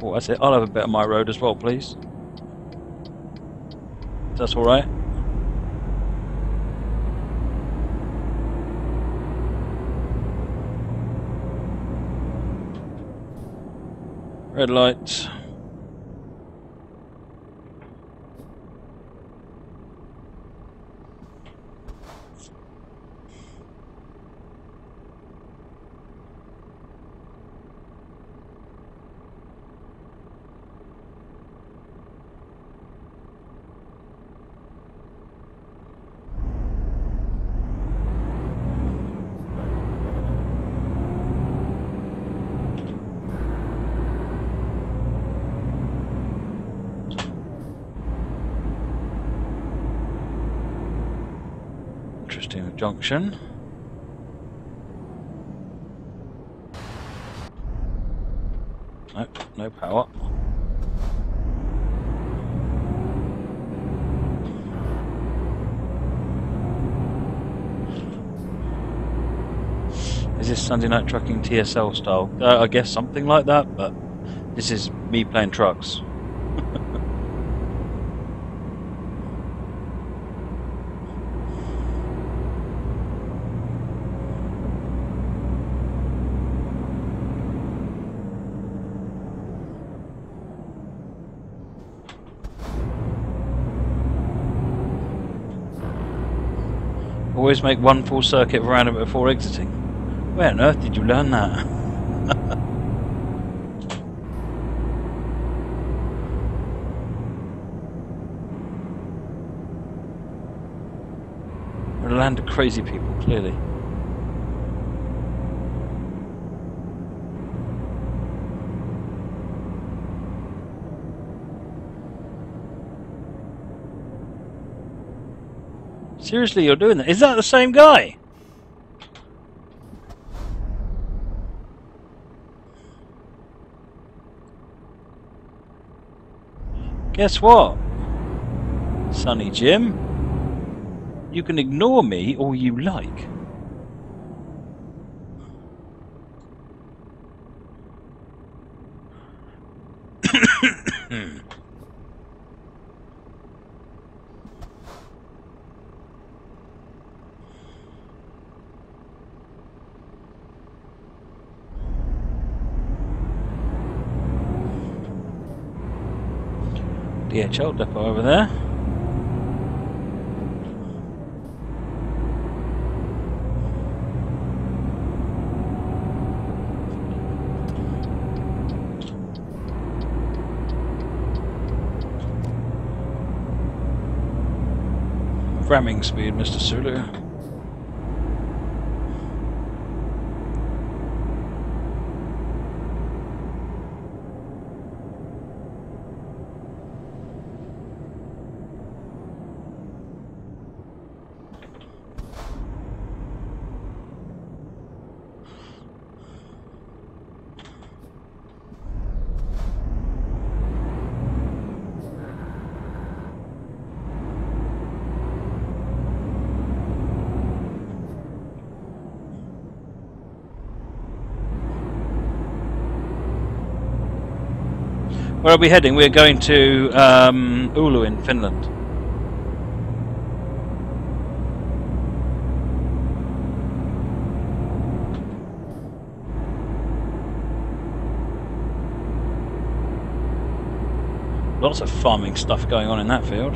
Oh, that's it. I'll have a bit of my road as well, please. That's all right. Red lights. Interesting junction. Nope, no power. Is this Sunday Night Trucking TSL style? I guess something like that, but this is me playing trucks. Always make one full circuit around it before exiting. Where on earth did you learn that? We're a land of crazy people, clearly. Seriously, you're doing that? Is that the same guy? Guess what? Sonny Jim, you can ignore me all you like. DHL depot over there. ramming speed, Mr. Sulu. Where are we heading? We're going to Oulu in Finland. Lots of farming stuff going on in that field.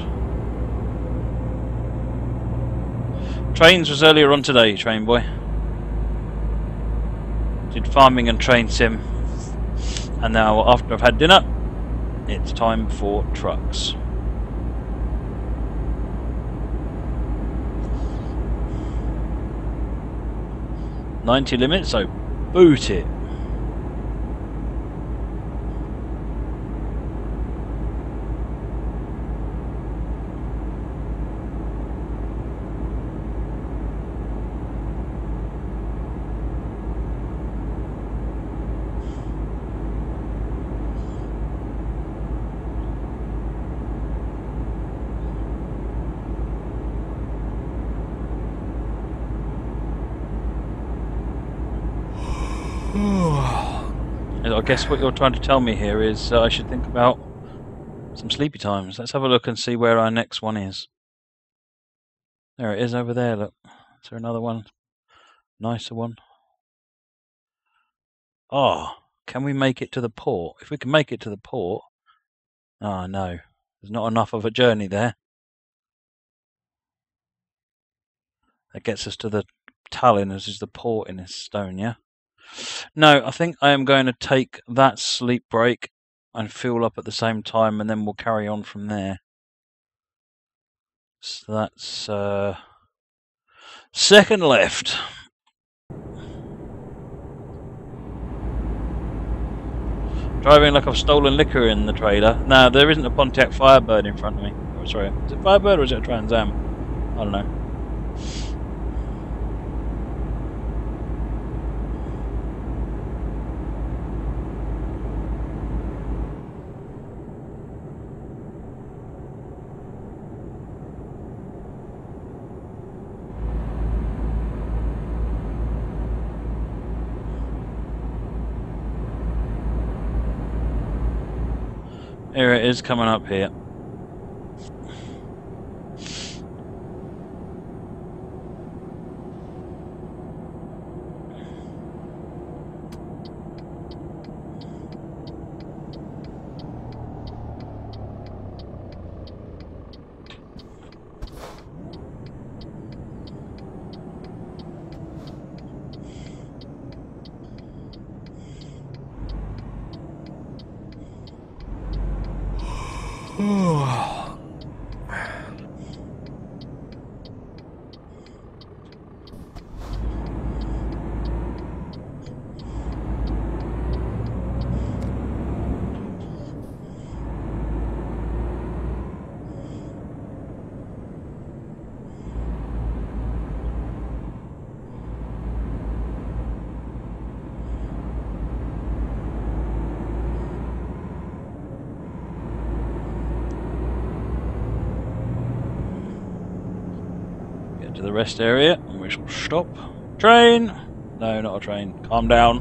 Trains was earlier on today, train boy. Did farming and train sim. And now after I've had dinner, it's time for trucks. $90 limit, so boot it. I guess what you're trying to tell me here is I should think about some sleepy times. Let's have a look and see where our next one is. There it is over there, look. Is there another one? Nicer one? Oh, can we make it to the port? If we can make it to the port... Oh, no. There's not enough of a journey there. That gets us to the Tallinn, as is the port in Estonia. No, I think I am going to take that sleep break and fuel up at the same time, and then we'll carry on from there. So that's second left. Driving like I've stolen liquor in the trailer. No, there isn't a Pontiac Firebird in front of me. Oh, sorry, is it Firebird or is it a Trans Am? I don't know. Here it is coming up here. To the rest area, and we shall stop. Train! No, not a train. Calm down.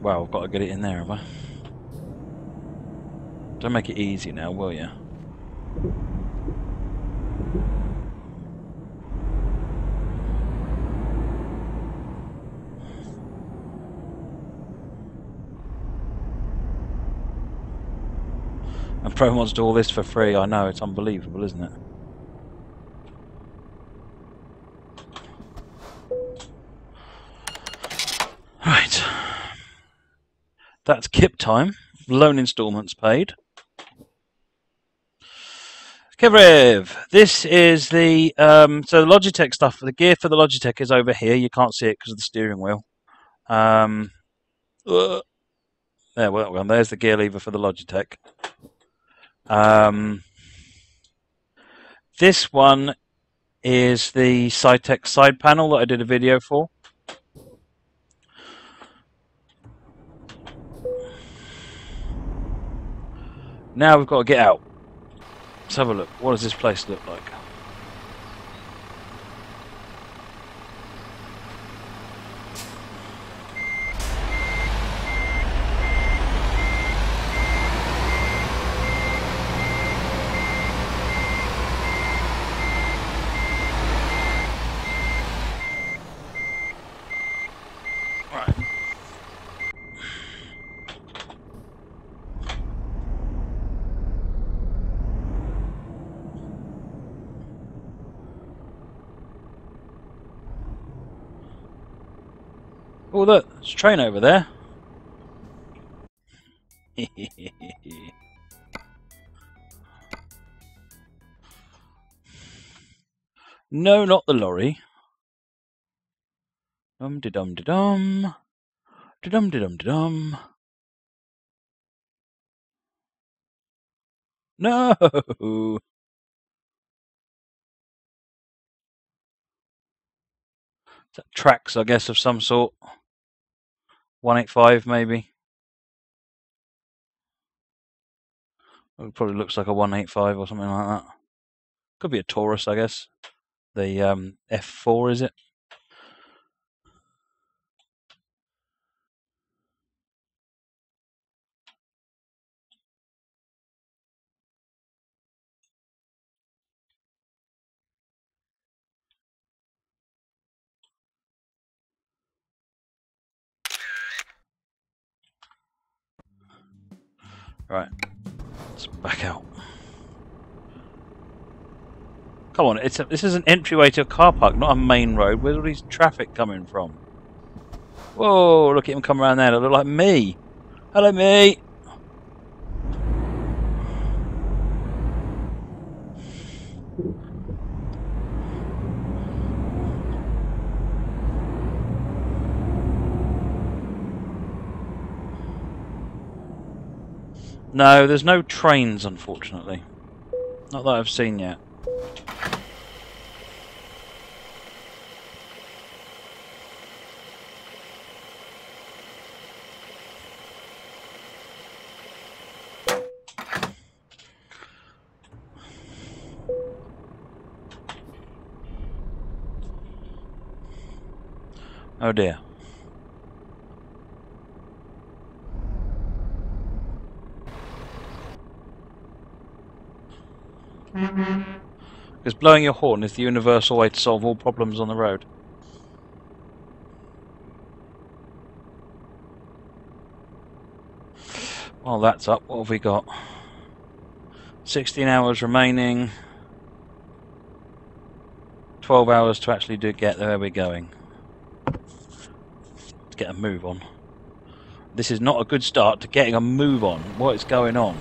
Well, I've got to get it in there, have I? Don't make it easy now, will you? And Promods do all this for free. I know, it's unbelievable, isn't it? That's KIP time. Loan instalments paid. Kivrev, this is the so the Logitech stuff. The gear for the Logitech is over here. You can't see it because of the steering wheel. There, well, there's the gear lever for the Logitech. This one is the Cytec side panel that I did a video for. Now we've got to get out. Let's have a look. What does this place look like? Oh, look, there's a train over there. No, not the lorry. Dum-de-dum-de-dum. De-dum-de-dum-de-dum. No! Tracks, I guess, of some sort. 185, maybe. It probably looks like a 185 or something like that. Could be a Taurus, I guess. The F4, is it? Right, let's back out. Come on, this is an entryway to a car park, not a main road. Where's all these traffic coming from? Whoa, look at him come around there. They look like me. Hello, me. No, there's no trains, unfortunately. Not that I've seen yet. Oh dear. Because blowing your horn is the universal way to solve all problems on the road. Well, that's up. What have we got? 16 hours remaining. 12 hours to actually get there. Where we're going. Let's get a move on. This is not a good start to getting a move on. What is going on?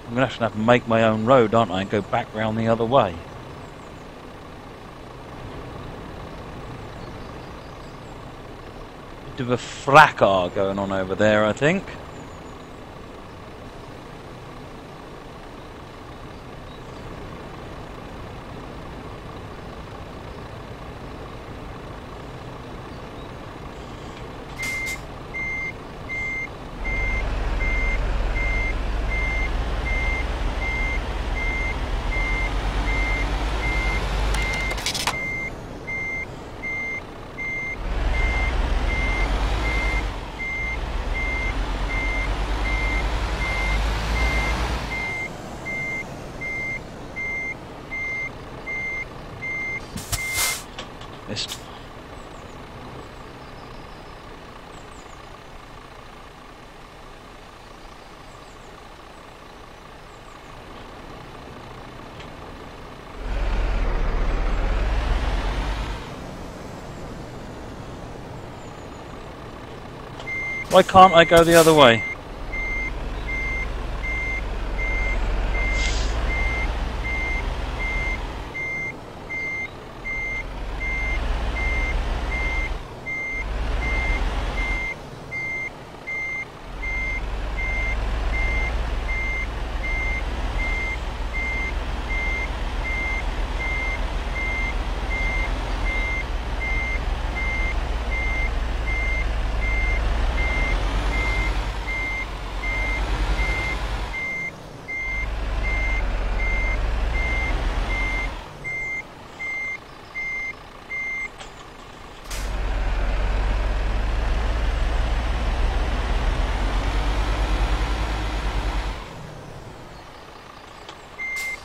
I'm going to have to make my own road, aren't I, and go back round the other way. Bit of a fracas going on over there, I think. Why can't I go the other way?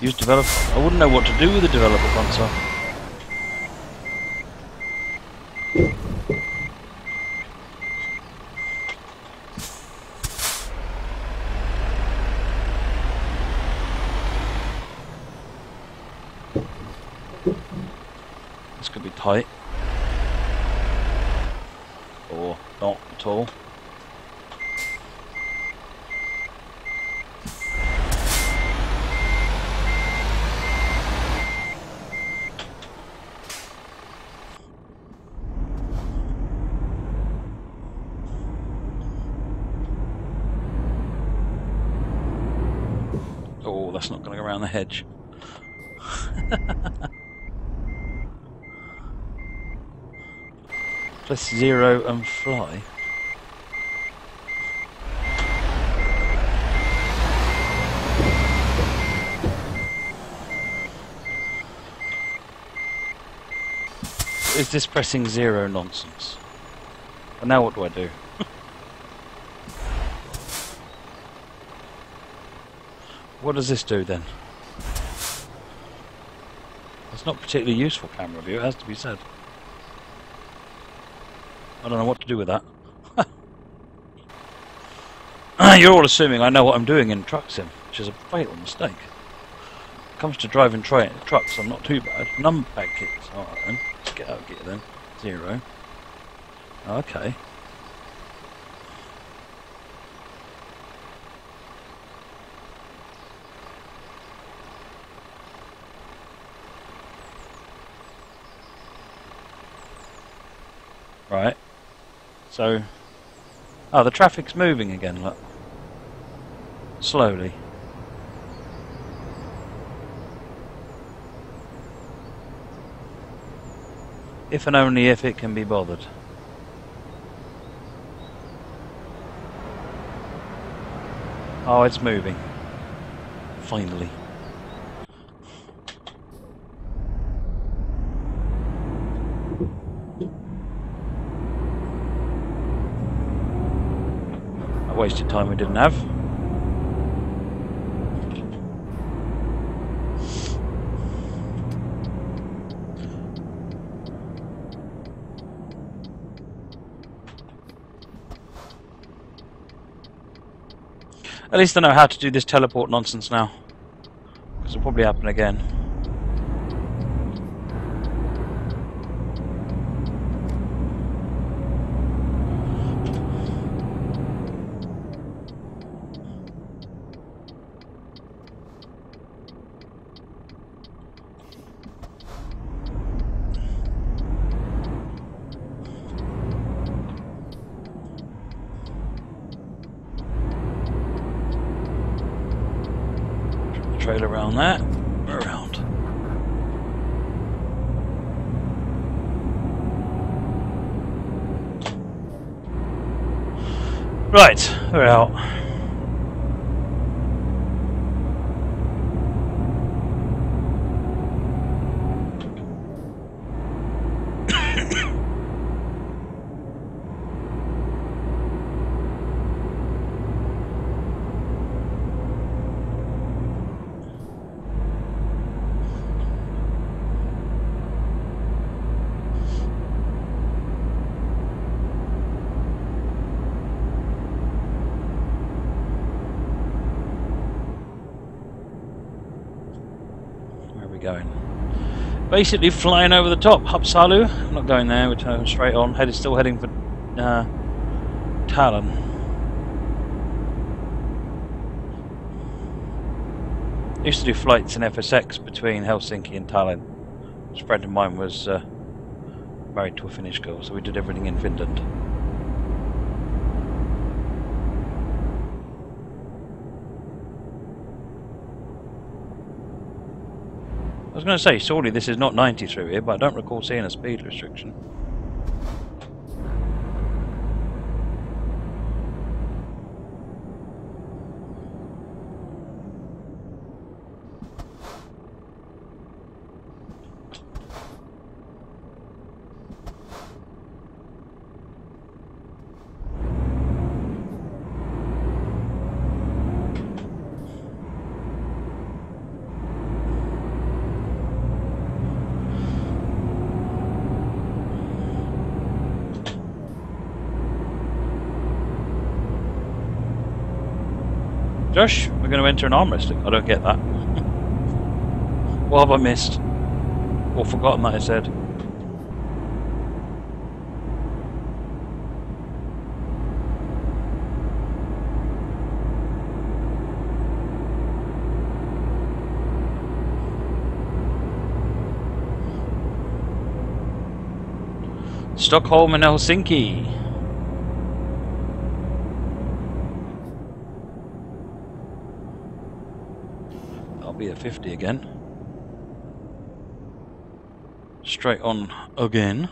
Use developer. I wouldn't know what to do with the developer console. This could be tight. Or not at all. Oh, that's not going to go around the hedge. Press 0 and fly. Is this pressing 0 nonsense? And now what do I do? What does this do then? It's not particularly useful camera view, it has to be said. I don't know what to do with that. You're all assuming I know what I'm doing in Truck Sim, which is a fatal mistake. When it comes to driving trucks, I'm not too bad. Numpad kits. Alright then. Let's get out of gear then. 0. Okay. Right. So, oh, the traffic's moving again, look. Slowly. If and only if it can be bothered. Oh, it's moving. Finally. Wasted time we didn't have. At least I know how to do this teleport nonsense now, because it'll probably happen again. Trail around that, around. Right, we're out. Going. Basically flying over the top. Hapsalu. I'm not going there, we're turning straight on. Still heading for Tallinn. I used to do flights in FSX between Helsinki and Tallinn. A friend of mine was married to a Finnish girl, so we did everything in Finland. I was going to say, surely this is not 90 through here, but I don't recall seeing a speed restriction. Josh, we're going to enter an arm wrestling. I don't get that. What have I missed? Or forgotten that I said? Stockholm and Helsinki. Be at 50 again. Straight on again.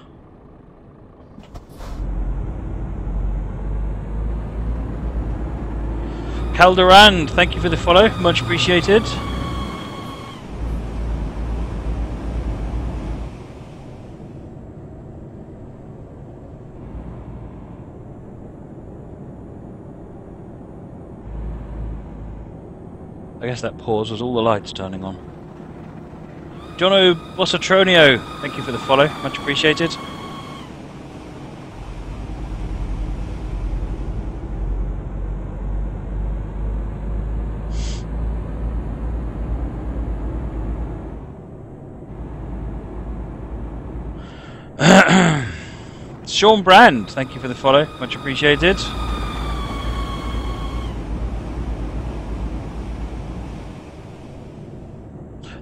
Calderan, thank you for the follow, much appreciated. I guess that pause was all the lights turning on. Jono Bossatronio, thank you for the follow, much appreciated. Sean Brand, thank you for the follow, much appreciated.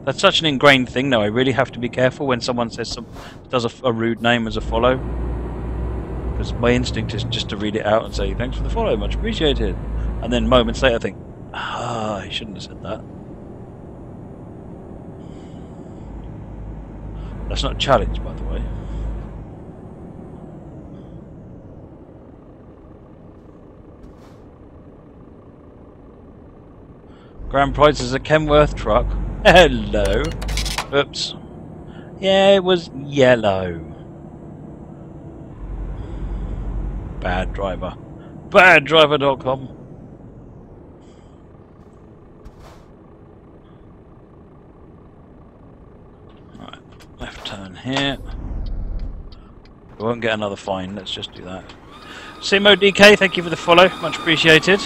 That's such an ingrained thing, though. I really have to be careful when someone says does a rude name as a follow, because my instinct is just to read it out and say thanks for the follow, much appreciated, and then moments later I think, I shouldn't have said that. That's not a challenge, by the way. Grand prize is a Kenworth truck. Hello. Oops. Yeah, it was yellow. Bad driver. Baddriver.com. Alright, left turn here. We won't get another fine, let's just do that. Simo DK, thank you for the follow, much appreciated.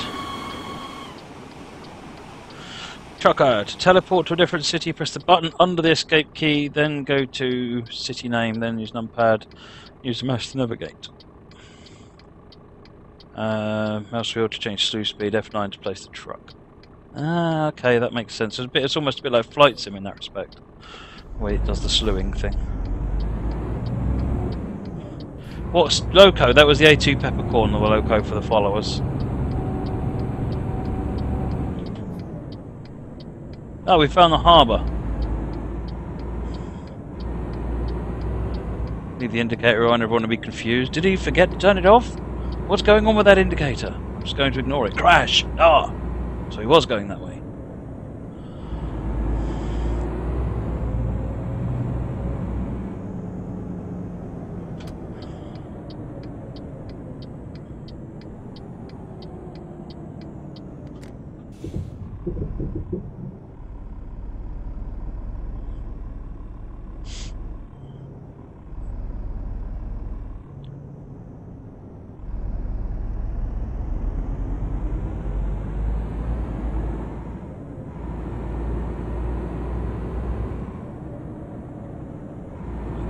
Trucker, to teleport to a different city, press the button under the escape key, then go to city name, then use numpad, use the mouse to navigate. Mouse wheel to change slew speed, F9 to place the truck. Ah, okay, that makes sense. It's almost a bit like Flight Sim in that respect. Where it does the slewing thing. What's loco? That was the A2 peppercorn, the loco for the followers. Oh, we found the harbour. Leave the indicator on, everyone will be confused. Did he forget to turn it off? What's going on with that indicator? I'm just going to ignore it. Crash! Ah! So he was going that way.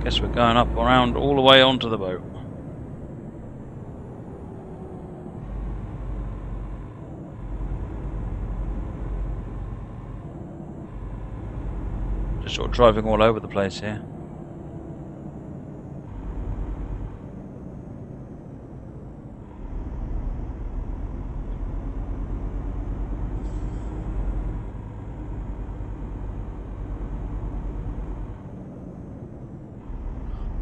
Guess we're going up around all the way onto the boat. sort of driving all over the place here.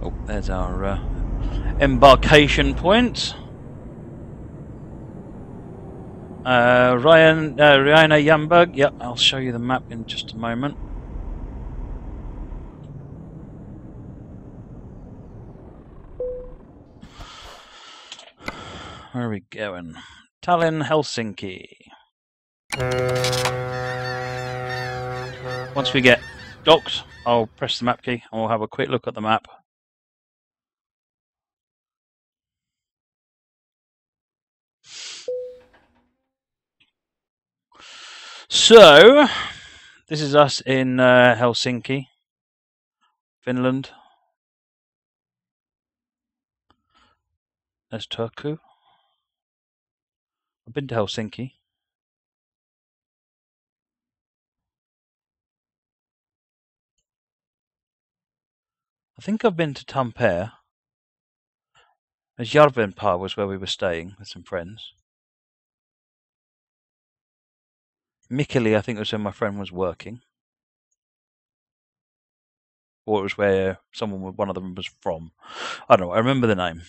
Oh, there's our embarkation point. Ryana Jamberg. Yep, I'll show you the map in just a moment. Where are we going? Tallinn, Helsinki. Once we get docked, I'll press the map key and we'll have a quick look at the map. So, this is us in Helsinki, Finland. There's Turku. I've been to Helsinki. I think I've been to Tampere. There's Järvenpää was where we were staying with some friends. Mikkeli, I think, was where my friend was working. Or it was where one of them was from. I don't know, I remember the name.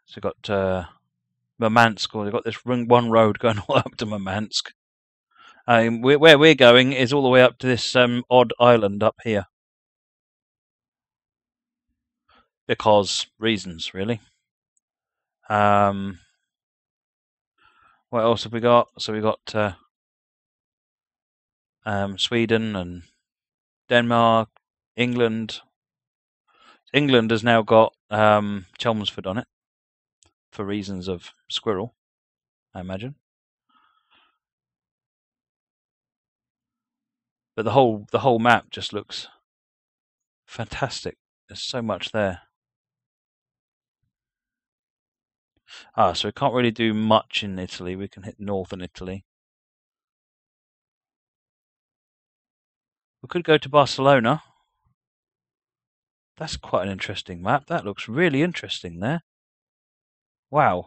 So we've got Murmansk, or we've got this one road going all up to Murmansk. Where we're going is all the way up to this odd island up here. Because reasons, really. What else have we got? So we got Sweden and Denmark, England. England has now got Chelmsford on it for reasons of squirrel, I imagine. But the whole map just looks fantastic. There's so much there. So we can't really do much in Italy. We can hit northern Italy. We could go to Barcelona. That's quite an interesting map. That looks really interesting there. Wow.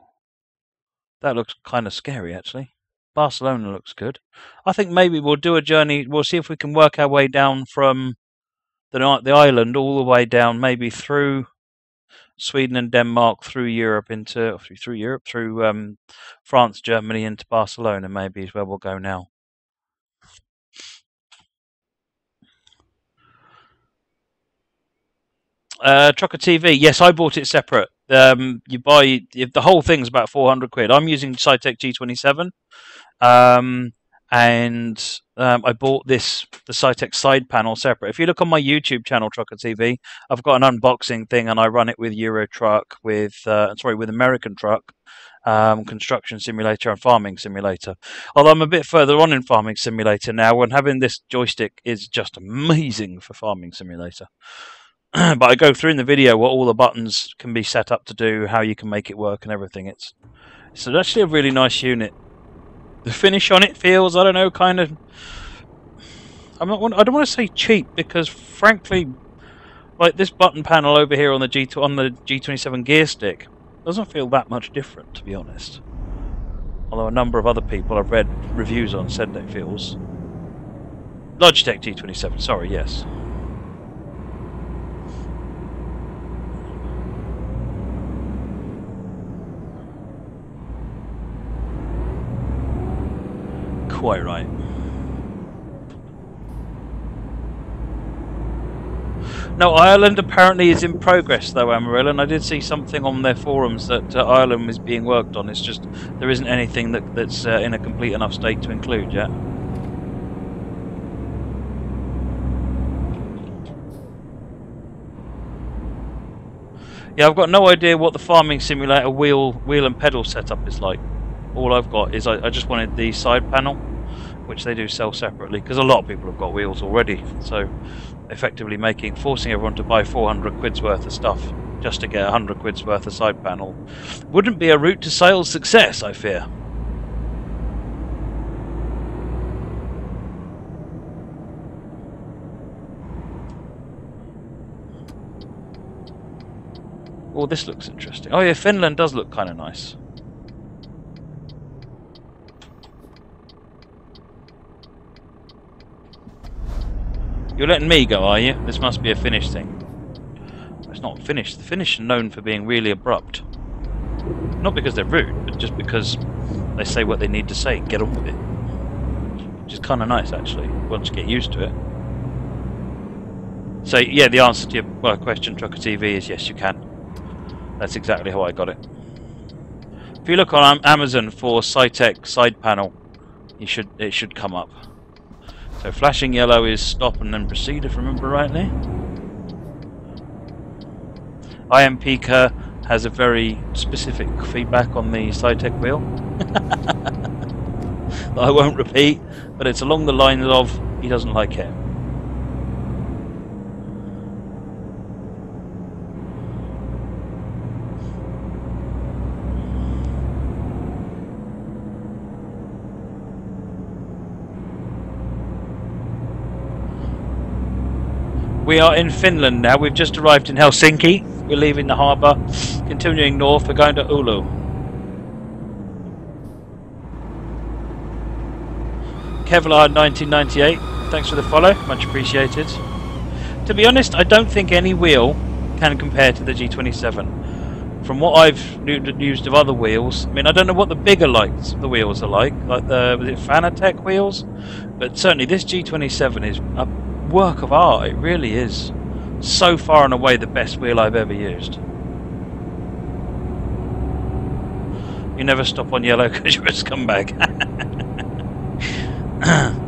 That looks kind of scary, actually. Barcelona looks good. I think maybe we'll do a journey. We'll see if we can work our way down from the island all the way down, maybe through Sweden and Denmark, through France, Germany, into Barcelona. Maybe is where we'll go now. Trucker TV. Yes, I bought it separate. You buy the whole thing's about 400 quid. I'm using Cytec G27, and I bought the Cytec side panel separate. If you look on my YouTube channel, Trucker TV, I've got an unboxing thing, and I run it with Euro Truck, with American Truck, Construction Simulator, and Farming Simulator. Although I'm a bit further on in Farming Simulator now, and having this joystick is just amazing for Farming Simulator. But I go through in the video what all the buttons can be set up to do, how you can make it work, and everything. It's actually a really nice unit. The finish on it feels, I don't know, kind of. I don't want to say cheap, because frankly, like this button panel over here on the G27 gear stick doesn't feel that much different, to be honest. Although a number of other people I've read reviews on said that it feels. Logitech G27, sorry, yes. Quite right. No, Ireland apparently is in progress, though, Amarillo, and I did see something on their forums that Ireland is being worked on. It's just there isn't anything that's in a complete enough state to include yet. Yeah, I've got no idea what the Farming Simulator wheel and pedal setup is like. All I've got is I just wanted the side panel, which they do sell separately, because a lot of people have got wheels already. So effectively forcing everyone to buy 400 quid's worth of stuff just to get 100 quid's worth of side panel wouldn't be a route to sales success, I fear. Oh, this looks interesting. Oh yeah, Finland does look kind of nice. You're letting me go, are you? This must be a Finnish thing. It's not Finnish. The Finnish are known for being really abrupt. Not because they're rude, but just because they say what they need to say. Get on with it. Which is kind of nice, actually, once you get used to it. So, yeah, the answer to your question, Trucker TV, is yes, you can. That's exactly how I got it. If you look on Amazon for Cytec side panel, it should come up. So flashing yellow is stop and then proceed, if I remember rightly. IM Pika has a very specific feedback on the Cytec wheel that I won't repeat, but it's along the lines of he doesn't like it. We are in Finland now. We've just arrived in Helsinki. We're leaving the harbour, continuing north. We're going to Oulu. Kevlar 1998. Thanks for the follow. Much appreciated. To be honest, I don't think any wheel can compare to the G27. From what I've used of other wheels, I mean, I don't know what the bigger the wheels are like the was it Fanatec wheels, but certainly this G27 is a work of art. It really is. So far and away the best wheel I've ever used. You never stop on yellow because you're a scumbag.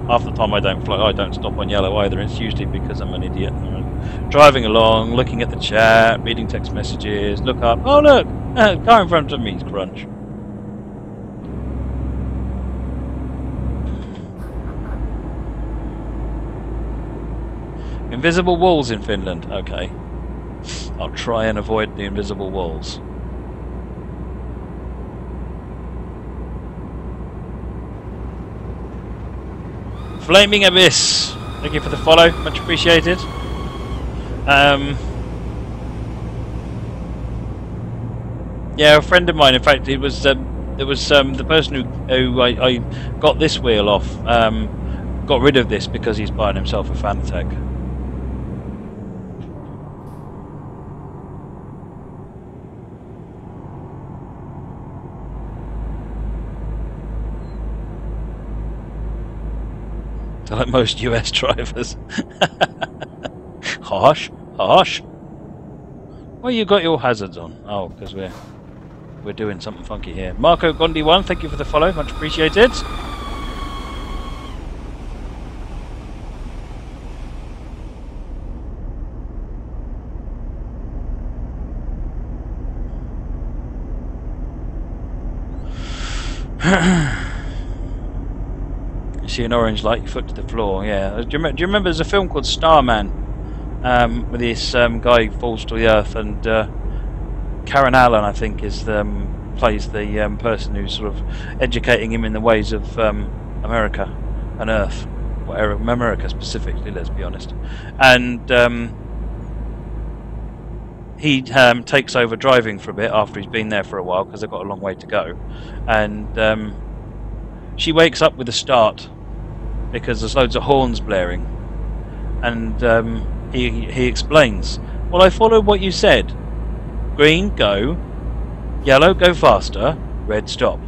Half the time I don't stop on yellow either. It's usually because I'm an idiot. I'm driving along, looking at the chat, reading text messages, look up. Oh look, car in front of me is crunch. Invisible walls in Finland. Okay. I'll try and avoid the invisible walls. Flaming Abyss. Thank you for the follow. Much appreciated. Yeah, a friend of mine, in fact, it was the person who I got this wheel off, got rid of this because he's buying himself a Fanatec. Like most US drivers. Harsh, harsh. Well, you got your hazards on. Oh, because we're doing something funky here. Marco Gondi 1, thank you for the follow, much appreciated. See an orange light, your foot to the floor. Yeah. Do you remember there's a film called Starman, where this guy falls to the earth, and Karen Allen, I think, is plays the person who's sort of educating him in the ways of America and Earth, or America specifically. Let's be honest. And he takes over driving for a bit after he's been there for a while because they've got a long way to go, and she wakes up with a start because there's loads of horns blaring, and he explains, well, I followed what you said. Green, go. Yellow, go faster. Red, stop.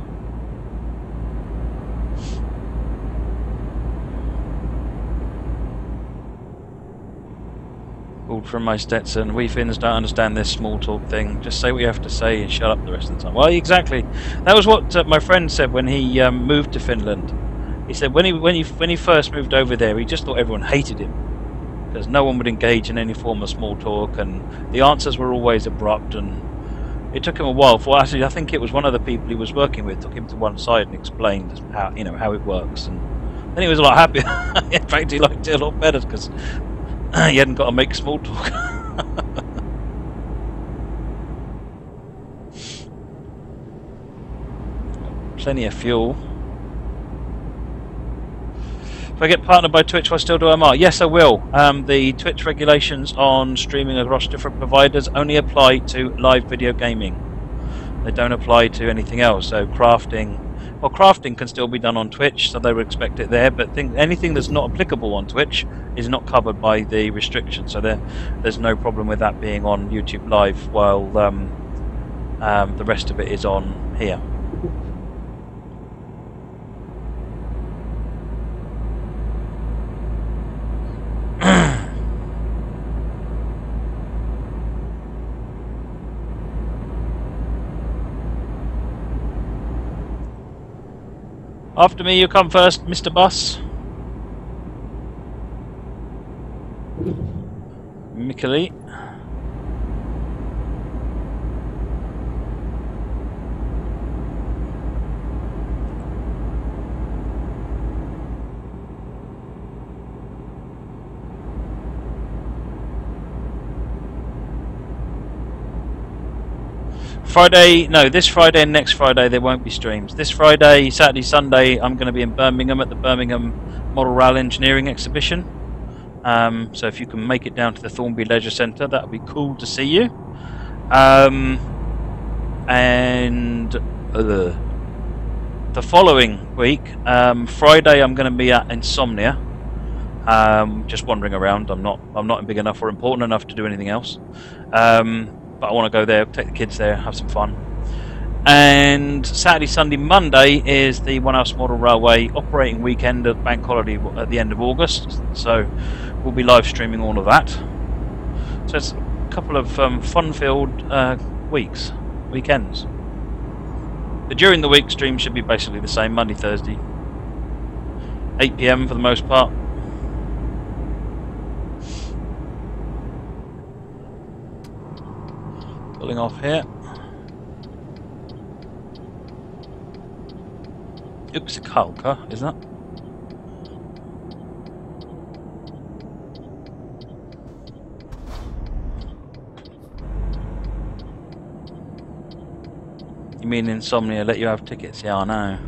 Pulled from my Stetson. We Finns don't understand this small talk thing. Just say what you have to say and shut up the rest of the time. Well, exactly. That was what my friend said when he moved to Finland. He said when he first moved over there, he just thought everyone hated him because no one would engage in any form of small talk, and the answers were always abrupt. And it took him a while. For actually, I think it was one of the people he was working with took him to one side and explained how it works, and then he was a lot happier. In fact, he liked it a lot better because he hadn't got to make small talk. Plenty of fuel. If I get partnered by Twitch, will I still do MR? Yes, I will. The Twitch regulations on streaming across different providers only apply to live video gaming. They don't apply to anything else. So crafting, well, crafting can still be done on Twitch, so they would expect it there. But anything that's not applicable on Twitch is not covered by the restrictions. So there's no problem with that being on YouTube Live, while the rest of it is on here. After me, you come first, Mr. Bus. Mikkeli. Friday, no, this Friday and next Friday there won't be streams. This Friday, Saturday, Sunday, I'm going to be in Birmingham at the Birmingham Model Rail Engineering Exhibition. So if you can make it down to the Thornby Leisure Centre, that would be cool to see you. And the following week, Friday, I'm going to be at Insomnia. Just wandering around. I'm not big enough or important enough to do anything else. But I want to go there, take the kids there, have some fun. And Saturday, Sunday, Monday is the One House Model Railway operating weekend of Bank Holiday at the end of August. So we'll be live streaming all of that. So it's a couple of fun-filled weekends. But during the week, streams should be basically the same, Monday, Thursday. 8 PM for the most part. Pulling off here. Oops, a Kalka, is that? You mean Insomnia let you have tickets? Yeah, I know.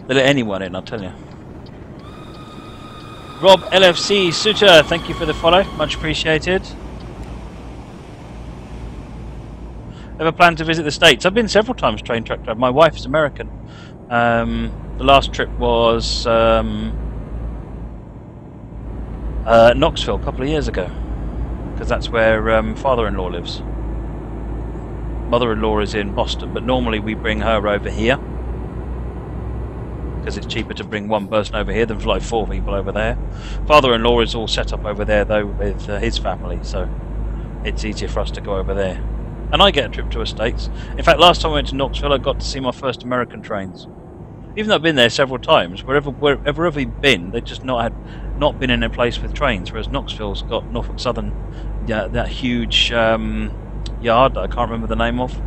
They let anyone in, I'll tell you. Rob LFC Suter, thank you for the follow, much appreciated. Ever plan to visit the States? I've been several times train track drive. My wife's American. The last trip was Knoxville a couple of years ago, because that's where father-in-law lives. Mother-in-law is in Boston, but normally we bring her over here, because it's cheaper to bring one person over here than fly 4 people over there. Father-in-law is all set up over there though with his family, so it's easier for us to go over there. And I get a trip to the States. In fact, last time I went to Knoxville, I got to see my first American trains. Even though I've been there several times, wherever I've been, they've just not been in a place with trains. Whereas Knoxville's got Norfolk Southern, yeah, that huge yard that I can't remember the name of.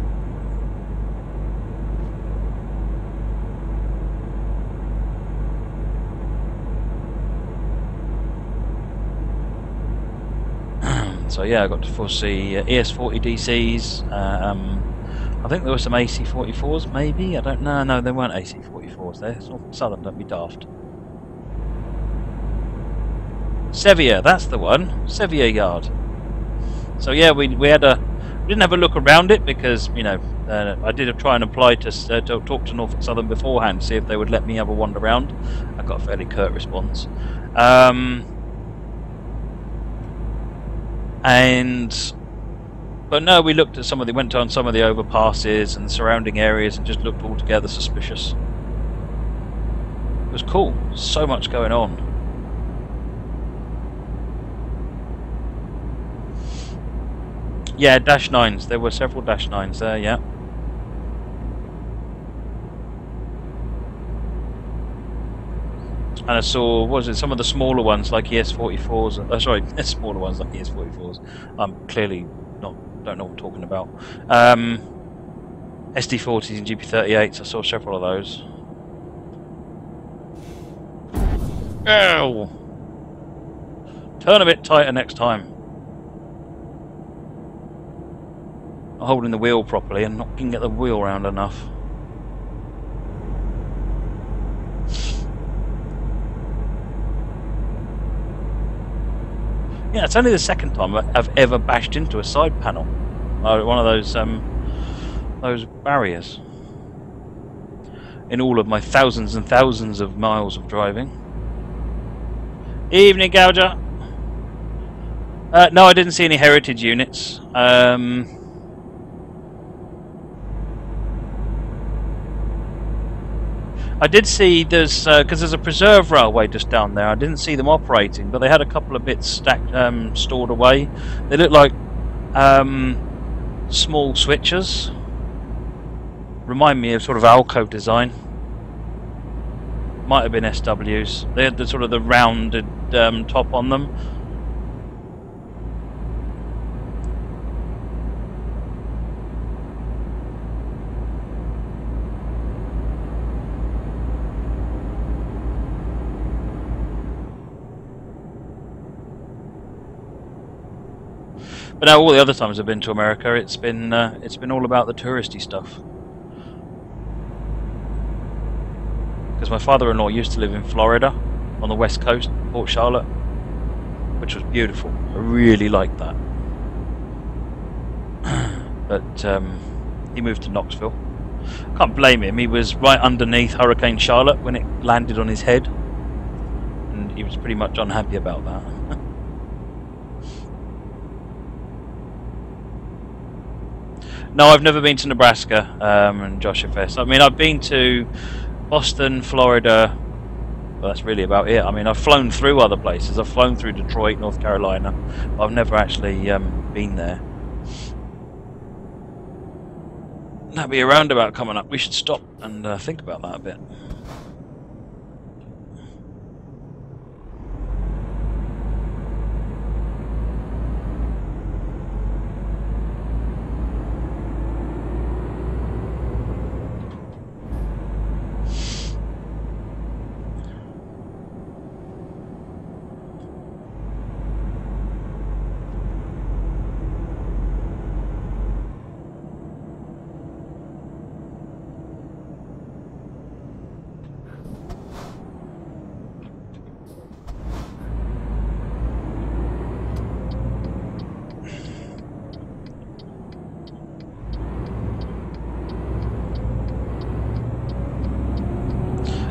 So yeah, I got to foresee ES40 DCs. I think there were some AC44s, maybe. I don't know. No, there weren't AC44s there. It's Norfolk Southern. Don't be daft. Sevier, that's the one. Sevier Yard. So yeah, we didn't have a look around it because I did try and apply to talk to Norfolk Southern beforehand to see if they would let me have a wander around. I got a fairly curt response. But no, we looked at went on some of the overpasses and the surrounding areas and just looked altogether suspicious. It was cool. So much going on. Yeah, Dash 9s. There were several Dash 9s there, yeah. And I saw, what was it, some of the smaller ones like ES44s. Sorry, smaller ones like ES44s. I'm clearly don't know what I'm talking about. SD40s and GP38s. I saw several of those. Ow! Turn a bit tighter next time. Not holding the wheel properly and not can get the wheel round enough. Yeah, it's only the second time I've ever bashed into a side panel, one of those barriers, in all of my thousands and thousands of miles of driving. Evening, Gouger. No, I didn't see any heritage units. I did see there's because there's a preserve railway just down there. I didn't see them operating, but they had a couple of bits stacked, stored away. They look like small switchers. Remind me of sort of alcove design. Might have been SWs. They had the sort of the rounded top on them. But now all the other times I've been to America, it's been all about the touristy stuff. Because my father-in-law used to live in Florida, on the west coast, Port Charlotte, which was beautiful. I really liked that. But he moved to Knoxville. Can't blame him. He was right underneath Hurricane Charlotte when it landed on his head, and he was pretty much unhappy about that. No, I've never been to Nebraska and Joshua Fest. I mean, I've been to Boston, Florida. Well, that's really about it. I mean, I've flown through other places. I've flown through Detroit, North Carolina. But I've never actually been there. That'll be a roundabout coming up. We should stop and think about that a bit.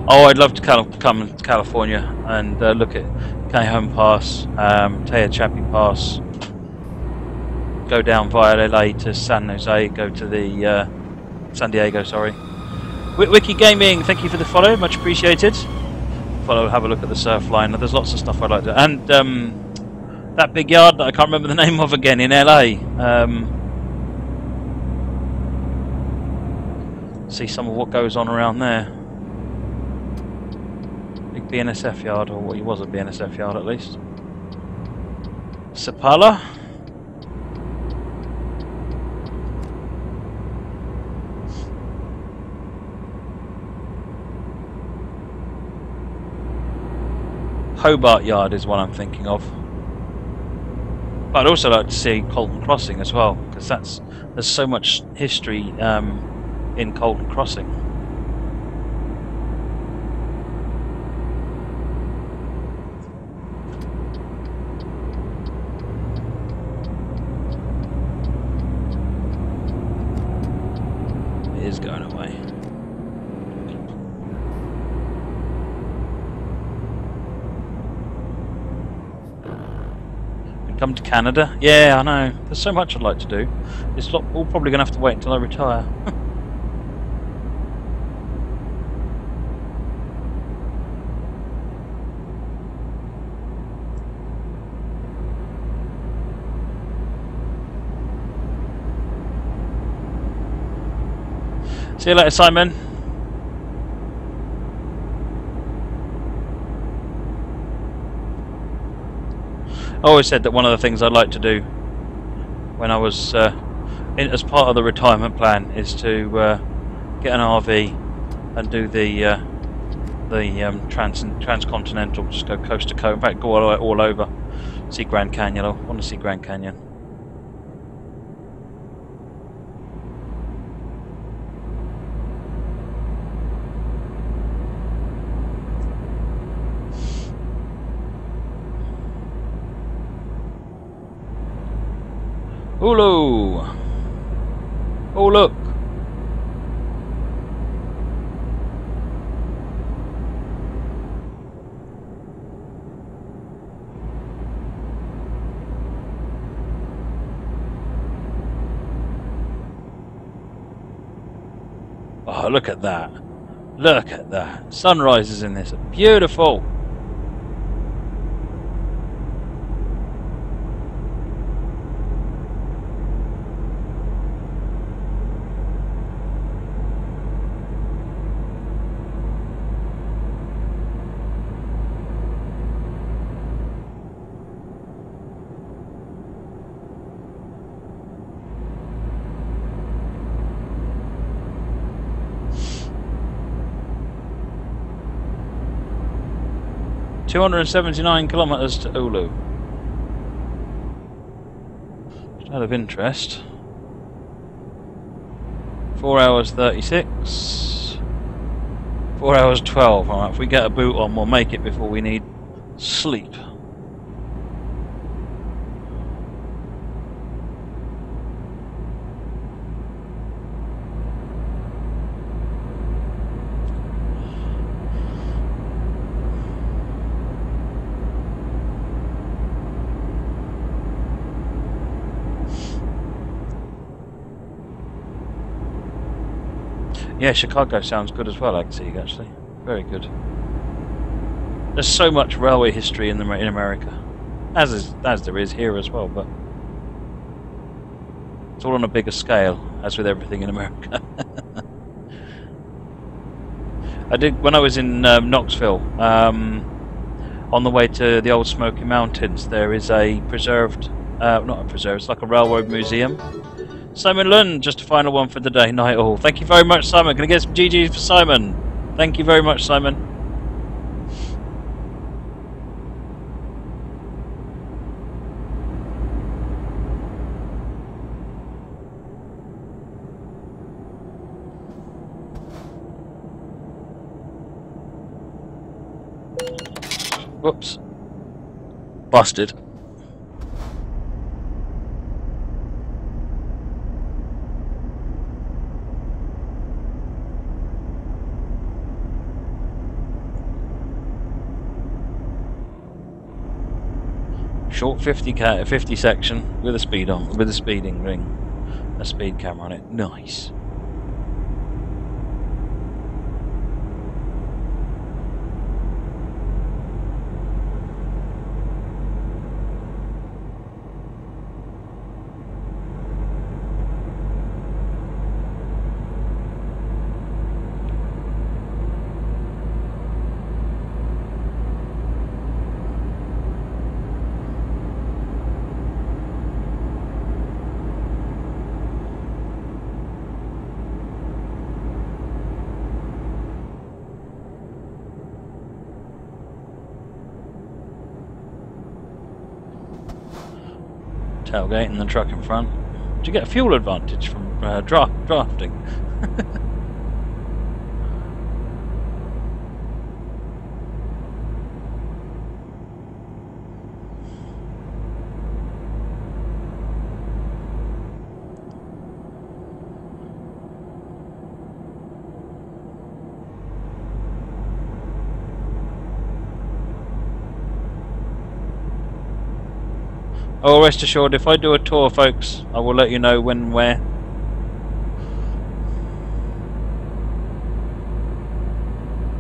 Oh, I'd love to come to California and look at Cajon Pass, Tehachapi Pass, go down via LA to San Jose, go to the San Diego, sorry. Wiki Gaming, thank you for the follow, much appreciated. Follow, have a look at the surf line. There's lots of stuff I'd like to, and that big yard that I can't remember the name of again in LA. See some of what goes on around there. Big BNSF yard, or what was a BNSF yard at least. Sapala. Hobart Yard is what I'm thinking of. But I'd also like to see Colton Crossing as well, because there's so much history in Colton Crossing. It is going away. Come to Canada? Yeah, I know. There's so much I'd like to do. It's all probably going to have to wait until I retire. See you later, Simon. I always said that one of the things I'd like to do when I was as part of the retirement plan is to get an RV and do the transcontinental, just go coast to coast, in fact go all over, see Grand Canyon. I want to see Grand Canyon. Ulu! Oh look! Oh, look at that. Look at that. Sunrises in this are beautiful. $279 kilometers to Oulu. Just out of interest. 4 hours 36. 4 hours 12. Alright, if we get a boot on, we'll make it before we need sleep. Yeah, Chicago sounds good as well, actually. Very good. There's so much railway history in America, as there is here as well, but it's all on a bigger scale, as with everything in America. I did when I was in Knoxville. On the way to the old Smoky Mountains, there is a preserved, not a preserved, it's like a railroad museum. Simon Lund, just a final one for the day. Night all. Thank you very much, Simon. Can I get some GGs for Simon? Thank you very much, Simon. Whoops. Busted. Short 50 section with a speeding ring, a speed camera on it. Nice. Tailgate and the truck in front. Do you get a fuel advantage from drafting? Oh, rest assured, if I do a tour, folks, I will let you know when and where.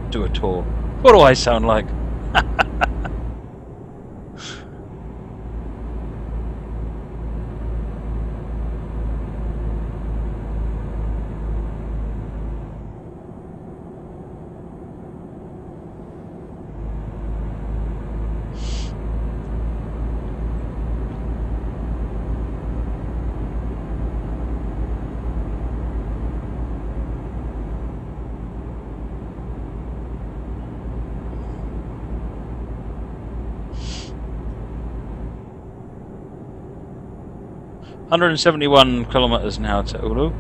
Do a tour. What do I sound like? $171 kilometers now to Oulu.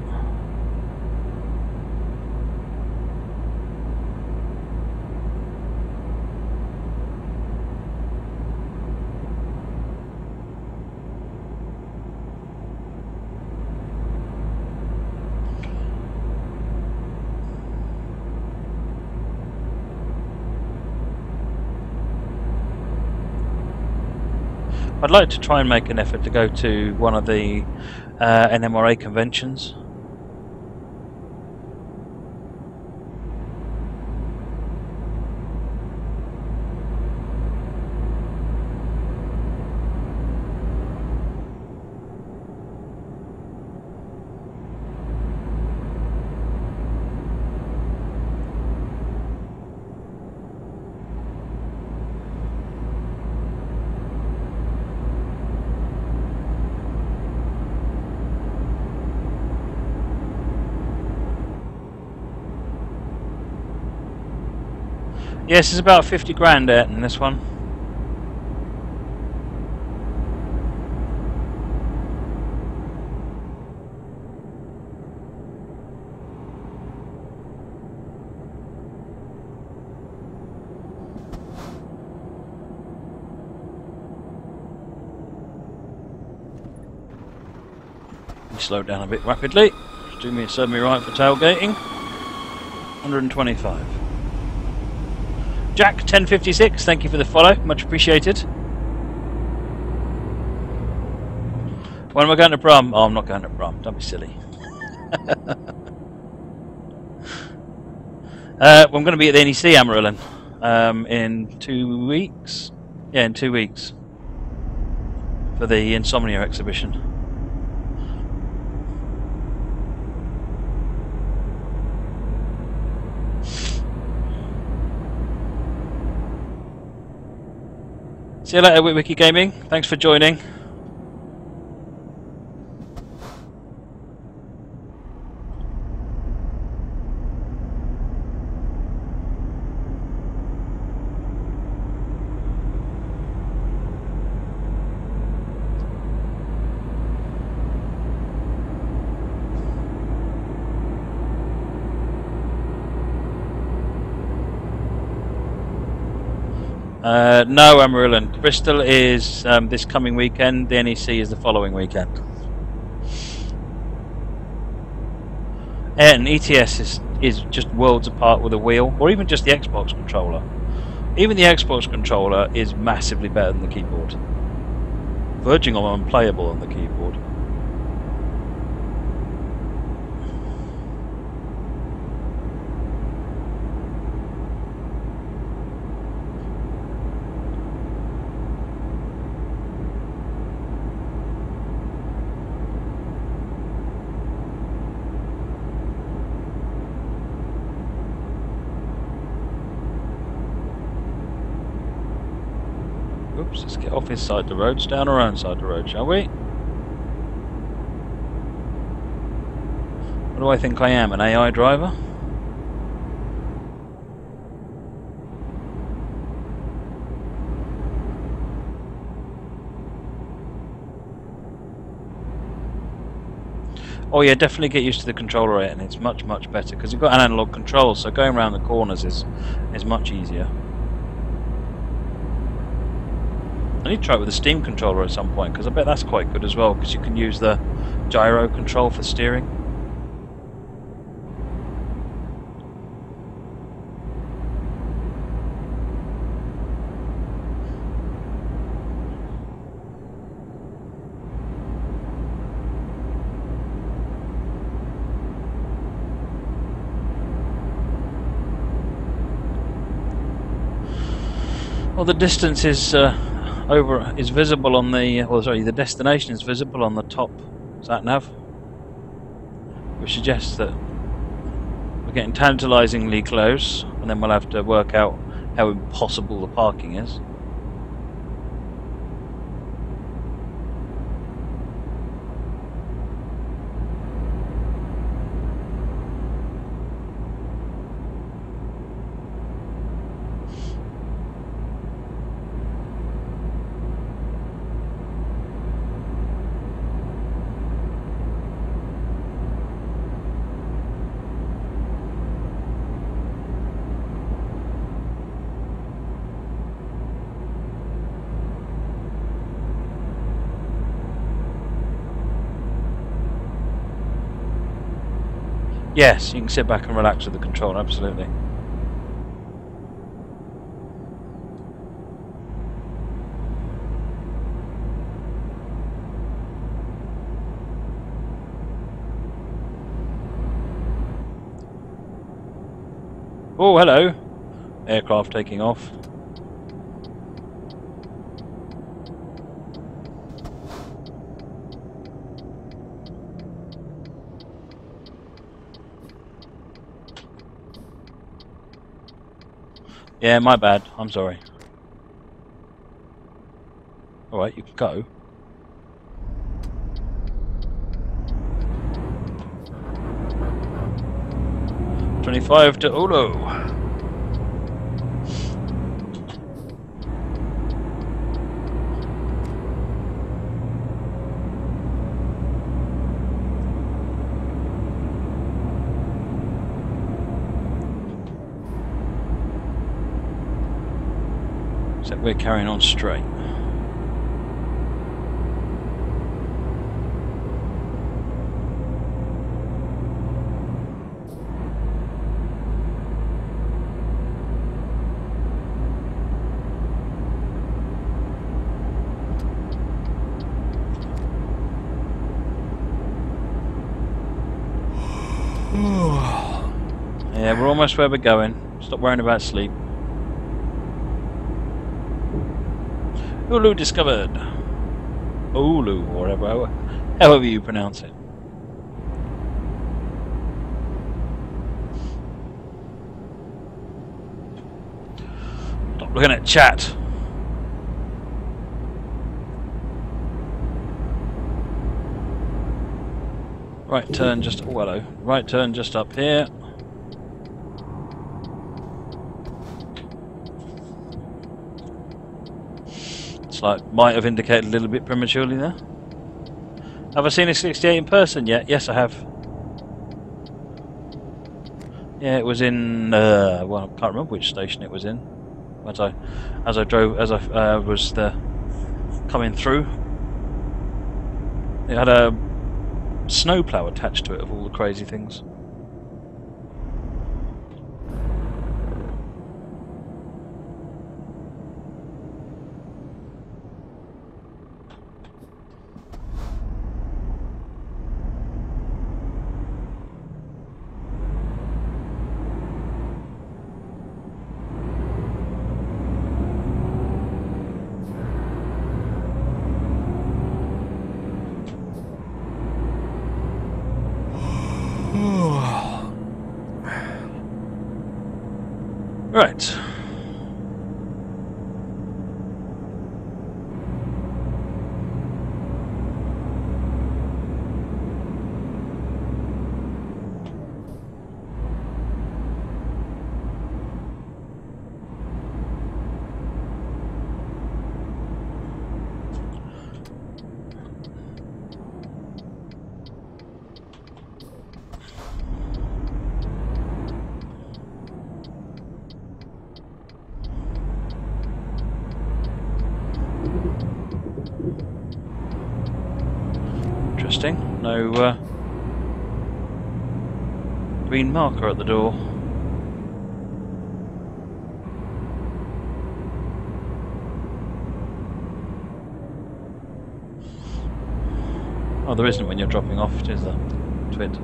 I'd like to try and make an effort to go to one of the NMRA conventions. Yes, it's about 50 grand out in this one. Slow down a bit rapidly. Serve me right for tailgating. 125. Jack 1056, thank you for the follow, much appreciated. When am I going to Brum? Oh, I'm not going to Brum, don't be silly. I'm going to be at the NEC Amarillo in 2 weeks. Yeah, in 2 weeks. For the Insomnia exhibition. See you later, Wiki Gaming. Thanks for joining. No, Amarillo. Bristol is this coming weekend. The NEC is the following weekend. And ETS is just worlds apart with a wheel, or even just the Xbox controller. Even the Xbox controller is massively better than the keyboard. Verging on unplayable on the keyboard. Oops, let's get off his side of the road, stay on our own side of the road, shall we? What do I think I am, an AI driver? Oh yeah, definitely get used to the controller and it's much better because you've got an analog control, so going around the corners is much easier. I need to try it with a Steam controller at some point because I bet that's quite good as well because you can use the gyro control for steering. Well, the distance is is visible on the, the destination is visible on the top sat nav, which suggests that we're getting tantalisingly close, and then we'll have to work out how impossible the parking is. Yes, you can sit back and relax with the controller, absolutely. Oh, hello. Aircraft taking off. Yeah, my bad. I'm sorry. Alright, you can go. $25 to Ulu. Except we're carrying on straight. Yeah, we're almost where we're going. Stop worrying about sleep. Ulu discovered. Ulu, or however you pronounce it. Stop looking at chat. Right turn just... Oh, hello. Right turn just up here. Might have indicated a little bit prematurely there. Have I seen a 68 in person yet? Yes, I have. Yeah, it was in. Well, I can't remember which station it was in. As I was coming through, it had a snowplow attached to it of all the crazy things. Right. Interesting. No green marker at the door. Oh, there isn't when you're dropping off, it is the twit.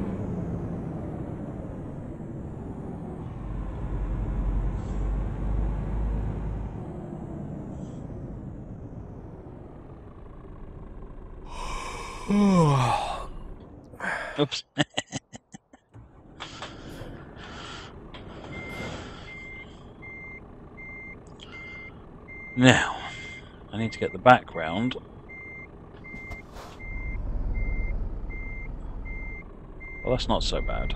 Oops. Now, I need to get the background. Well, that's not so bad.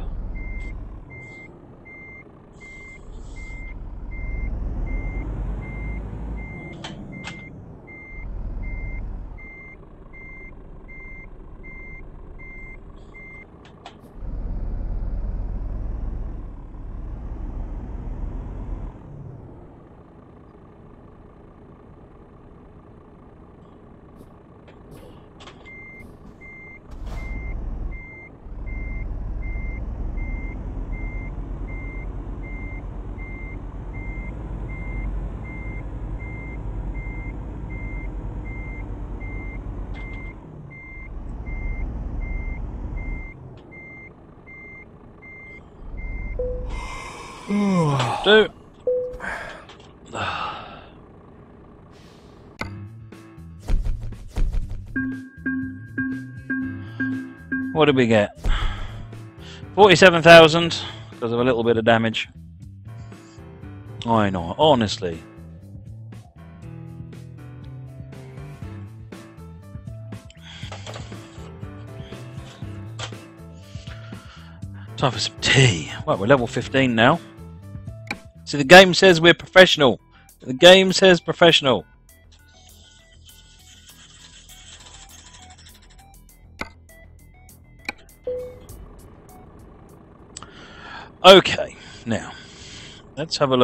Do. What did we get? 47,000 because of a little bit of damage. I know, honestly. Time for some tea. Well, we're level 15 now. See, the game says we're professional. The game says professional. Okay, now let's have a look.